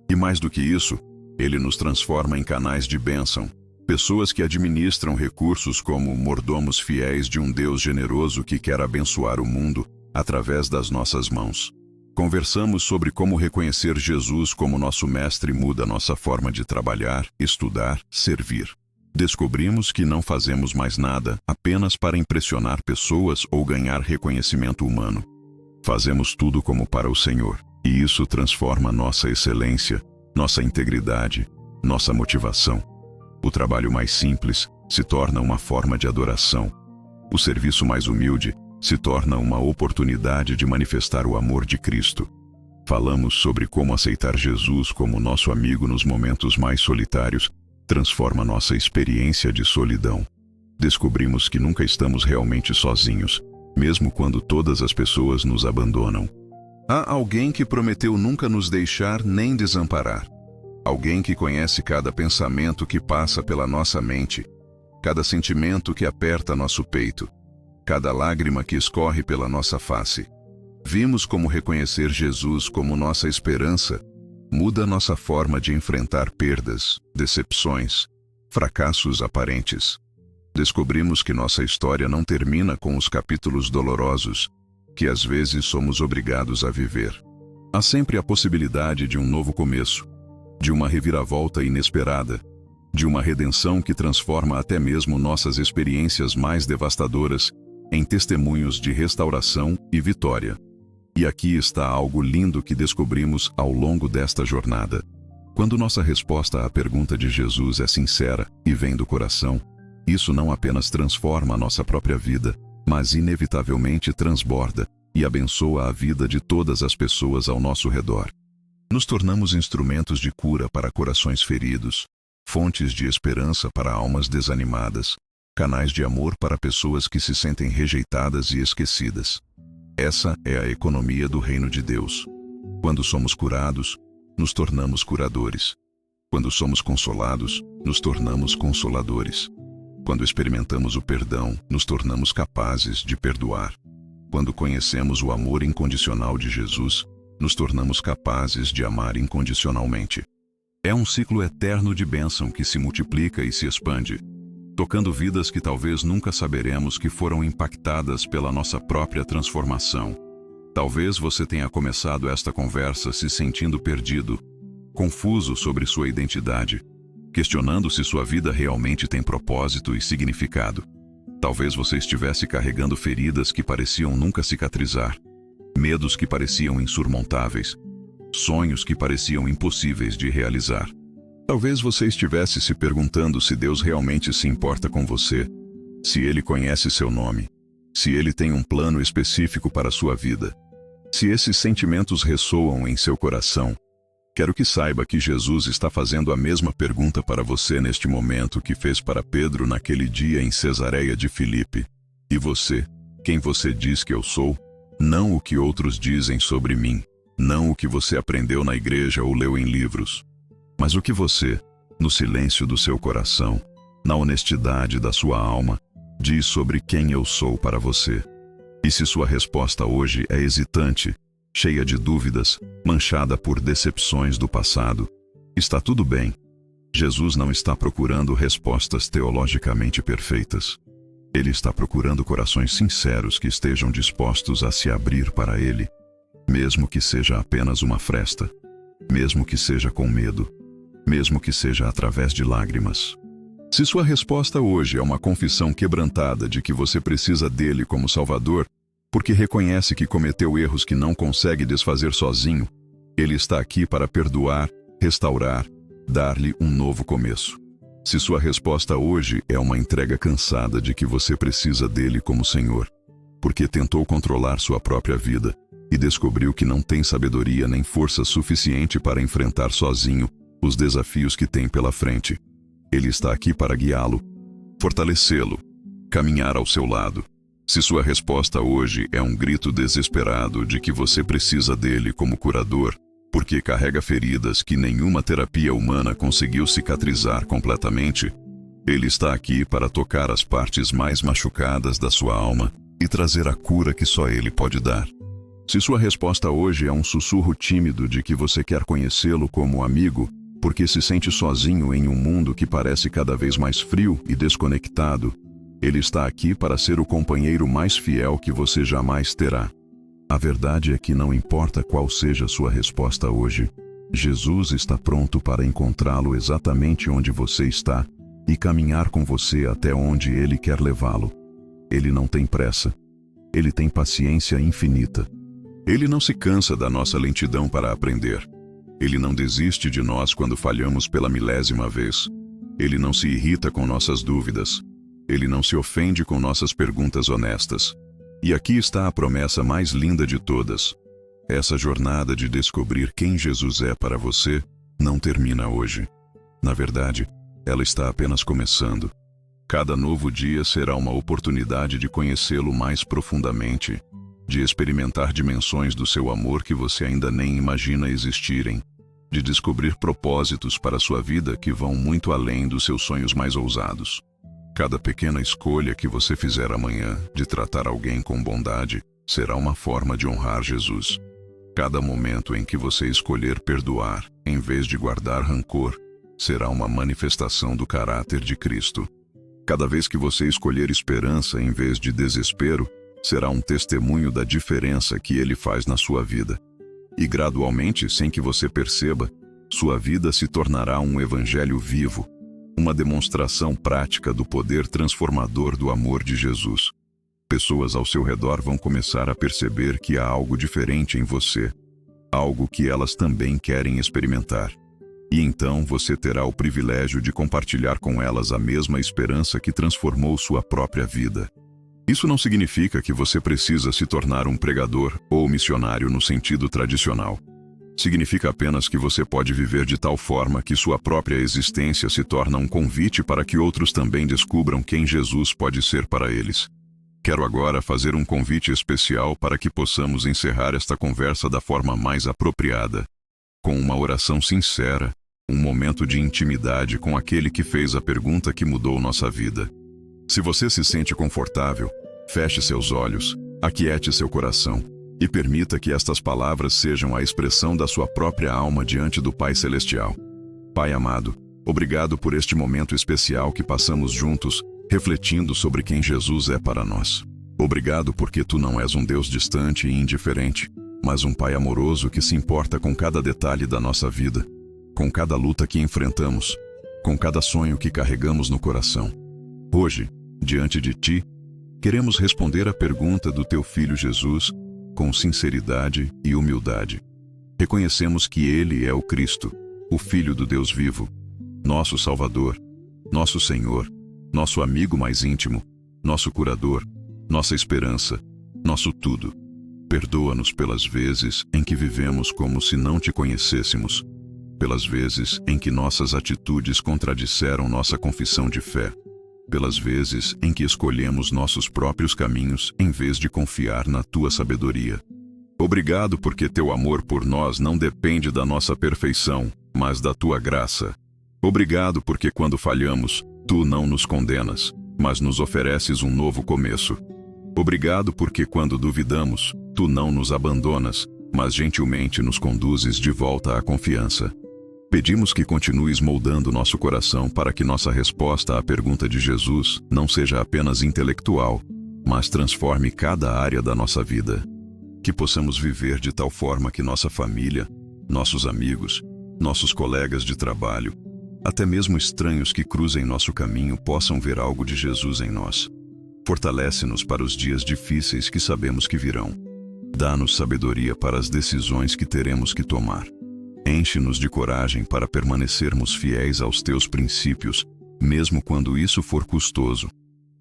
E mais do que isso, Ele nos transforma em canais de bênção, pessoas que administram recursos como mordomos fiéis de um Deus generoso que quer abençoar o mundo através das nossas mãos. Conversamos sobre como reconhecer Jesus como nosso mestre muda nossa forma de trabalhar, estudar, servir. Descobrimos que não fazemos mais nada apenas para impressionar pessoas ou ganhar reconhecimento humano. Fazemos tudo como para o Senhor, e isso transforma nossa excelência, nossa integridade, nossa motivação. O trabalho mais simples se torna uma forma de adoração. O serviço mais humilde se torna uma oportunidade de manifestar o amor de Cristo. Falamos sobre como aceitar Jesus como nosso amigo nos momentos mais solitários transforma nossa experiência de solidão. Descobrimos que nunca estamos realmente sozinhos, mesmo quando todas as pessoas nos abandonam. Há alguém que prometeu nunca nos deixar nem desamparar. Alguém que conhece cada pensamento que passa pela nossa mente, cada sentimento que aperta nosso peito, cada lágrima que escorre pela nossa face. Vimos como reconhecer Jesus como nossa esperança muda nossa forma de enfrentar perdas, decepções, fracassos aparentes. Descobrimos que nossa história não termina com os capítulos dolorosos, que às vezes somos obrigados a viver. Há sempre a possibilidade de um novo começo, de uma reviravolta inesperada, de uma redenção que transforma até mesmo nossas experiências mais devastadoras em testemunhos de restauração e vitória. E aqui está algo lindo que descobrimos ao longo desta jornada. Quando nossa resposta à pergunta de Jesus é sincera e vem do coração, isso não apenas transforma a nossa própria vida, mas inevitavelmente transborda e abençoa a vida de todas as pessoas ao nosso redor. Nos tornamos instrumentos de cura para corações feridos, fontes de esperança para almas desanimadas, canais de amor para pessoas que se sentem rejeitadas e esquecidas. Essa é a economia do reino de Deus. Quando somos curados, nos tornamos curadores. Quando somos consolados, nos tornamos consoladores. Quando experimentamos o perdão, nos tornamos capazes de perdoar. Quando conhecemos o amor incondicional de Jesus, nos tornamos capazes de amar incondicionalmente. É um ciclo eterno de bênção que se multiplica e se expande, tocando vidas que talvez nunca saberemos que foram impactadas pela nossa própria transformação. Talvez você tenha começado esta conversa se sentindo perdido, confuso sobre sua identidade, questionando se sua vida realmente tem propósito e significado. Talvez você estivesse carregando feridas que pareciam nunca cicatrizar, medos que pareciam insurmontáveis, sonhos que pareciam impossíveis de realizar. Talvez você estivesse se perguntando se Deus realmente se importa com você, se Ele conhece seu nome, se Ele tem um plano específico para a sua vida. Se esses sentimentos ressoam em seu coração, quero que saiba que Jesus está fazendo a mesma pergunta para você neste momento que fez para Pedro naquele dia em Cesareia de Filipe. E você, quem você diz que eu sou? Não o que outros dizem sobre mim, não o que você aprendeu na igreja ou leu em livros, mas o que você, no silêncio do seu coração, na honestidade da sua alma, diz sobre quem eu sou para você. E se sua resposta hoje é hesitante, cheia de dúvidas, manchada por decepções do passado, está tudo bem. Jesus não está procurando respostas teologicamente perfeitas. Ele está procurando corações sinceros que estejam dispostos a se abrir para Ele, mesmo que seja apenas uma fresta, mesmo que seja com medo, mesmo que seja através de lágrimas. Se sua resposta hoje é uma confissão quebrantada de que você precisa dele como Salvador, porque reconhece que cometeu erros que não consegue desfazer sozinho, ele está aqui para perdoar, restaurar, dar-lhe um novo começo. Se sua resposta hoje é uma entrega cansada de que você precisa dele como Senhor, porque tentou controlar sua própria vida e descobriu que não tem sabedoria nem força suficiente para enfrentar sozinho os desafios que tem pela frente, ele está aqui para guiá-lo, fortalecê-lo, caminhar ao seu lado. Se sua resposta hoje é um grito desesperado de que você precisa dele como curador, porque carrega feridas que nenhuma terapia humana conseguiu cicatrizar completamente, ele está aqui para tocar as partes mais machucadas da sua alma e trazer a cura que só ele pode dar. Se sua resposta hoje é um sussurro tímido de que você quer conhecê-lo como amigo, porque se sente sozinho em um mundo que parece cada vez mais frio e desconectado, ele está aqui para ser o companheiro mais fiel que você jamais terá. A verdade é que não importa qual seja a sua resposta hoje, Jesus está pronto para encontrá-lo exatamente onde você está e caminhar com você até onde ele quer levá-lo. Ele não tem pressa. Ele tem paciência infinita. Ele não se cansa da nossa lentidão para aprender. Ele não desiste de nós quando falhamos pela milésima vez. Ele não se irrita com nossas dúvidas. Ele não se ofende com nossas perguntas honestas. E aqui está a promessa mais linda de todas. Essa jornada de descobrir quem Jesus é para você não termina hoje. Na verdade, ela está apenas começando. Cada novo dia será uma oportunidade de conhecê-lo mais profundamente, de experimentar dimensões do seu amor que você ainda nem imagina existirem, de descobrir propósitos para a sua vida que vão muito além dos seus sonhos mais ousados. Cada pequena escolha que você fizer amanhã de tratar alguém com bondade será uma forma de honrar Jesus. Cada momento em que você escolher perdoar, em vez de guardar rancor, será uma manifestação do caráter de Cristo. Cada vez que você escolher esperança em vez de desespero, será um testemunho da diferença que ele faz na sua vida. E gradualmente, sem que você perceba, sua vida se tornará um evangelho vivo, uma demonstração prática do poder transformador do amor de Jesus. Pessoas ao seu redor vão começar a perceber que há algo diferente em você, algo que elas também querem experimentar. E então você terá o privilégio de compartilhar com elas a mesma esperança que transformou sua própria vida. Isso não significa que você precisa se tornar um pregador ou missionário no sentido tradicional. Significa apenas que você pode viver de tal forma que sua própria existência se torna um convite para que outros também descubram quem Jesus pode ser para eles. Quero agora fazer um convite especial para que possamos encerrar esta conversa da forma mais apropriada, com uma oração sincera, um momento de intimidade com aquele que fez a pergunta que mudou nossa vida. Se você se sente confortável, feche seus olhos, aquiete seu coração e permita que estas palavras sejam a expressão da sua própria alma diante do Pai Celestial. Pai amado, obrigado por este momento especial que passamos juntos, refletindo sobre quem Jesus é para nós. Obrigado porque tu não és um Deus distante e indiferente, mas um Pai amoroso que se importa com cada detalhe da nossa vida, com cada luta que enfrentamos, com cada sonho que carregamos no coração. Hoje, diante de ti, queremos responder à pergunta do teu Filho Jesus com sinceridade e humildade. Reconhecemos que ele é o Cristo, o Filho do Deus vivo, nosso Salvador, nosso Senhor, nosso amigo mais íntimo, nosso curador, nossa esperança, nosso tudo. Perdoa-nos pelas vezes em que vivemos como se não te conhecêssemos, pelas vezes em que nossas atitudes contradisseram nossa confissão de fé, pelas vezes em que escolhemos nossos próprios caminhos em vez de confiar na tua sabedoria. Obrigado porque teu amor por nós não depende da nossa perfeição, mas da tua graça. Obrigado porque quando falhamos, tu não nos condenas, mas nos ofereces um novo começo. Obrigado porque quando duvidamos, tu não nos abandonas, mas gentilmente nos conduzes de volta à confiança. Pedimos que continues moldando nosso coração para que nossa resposta à pergunta de Jesus não seja apenas intelectual, mas transforme cada área da nossa vida. Que possamos viver de tal forma que nossa família, nossos amigos, nossos colegas de trabalho, Até mesmo estranhos que cruzem nosso caminho possam ver algo de Jesus em nós. Fortalece-nos para os dias difíceis que sabemos que virão. Dá-nos sabedoria para as decisões que teremos que tomar. Enche-nos de coragem para permanecermos fiéis aos teus princípios, mesmo quando isso for custoso.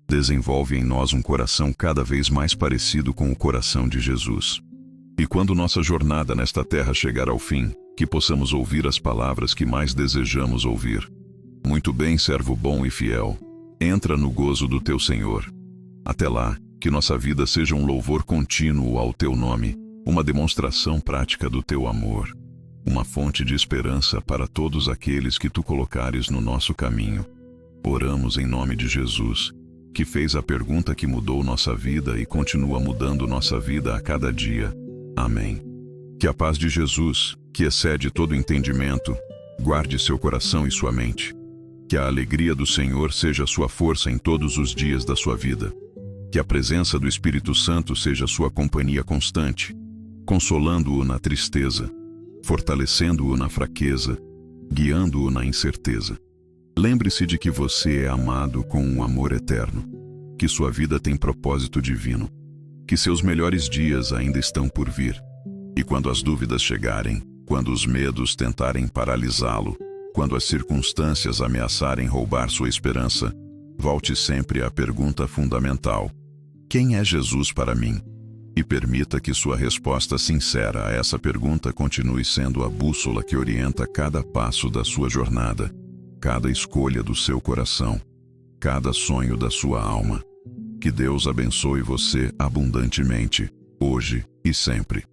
Desenvolve em nós um coração cada vez mais parecido com o coração de Jesus. E quando nossa jornada nesta terra chegar ao fim, que possamos ouvir as palavras que mais desejamos ouvir. Muito bem, servo bom e fiel. Entra no gozo do teu Senhor. Até lá, que nossa vida seja um louvor contínuo ao teu nome, uma demonstração prática do teu amor, uma fonte de esperança para todos aqueles que tu colocares no nosso caminho. Oramos em nome de Jesus, que fez a pergunta que mudou nossa vida e continua mudando nossa vida a cada dia. Amém. Que a paz de Jesus, que excede todo entendimento, guarde seu coração e sua mente. Que a alegria do Senhor seja sua força em todos os dias da sua vida. Que a presença do Espírito Santo seja sua companhia constante, consolando-o na tristeza, fortalecendo-o na fraqueza, guiando-o na incerteza. Lembre-se de que você é amado com um amor eterno, que sua vida tem propósito divino, que seus melhores dias ainda estão por vir. E quando as dúvidas chegarem, quando os medos tentarem paralisá-lo, quando as circunstâncias ameaçarem roubar sua esperança, volte sempre à pergunta fundamental: quem é Jesus para mim? E permita que sua resposta sincera a essa pergunta continue sendo a bússola que orienta cada passo da sua jornada, cada escolha do seu coração, cada sonho da sua alma. Que Deus abençoe você abundantemente, hoje e sempre.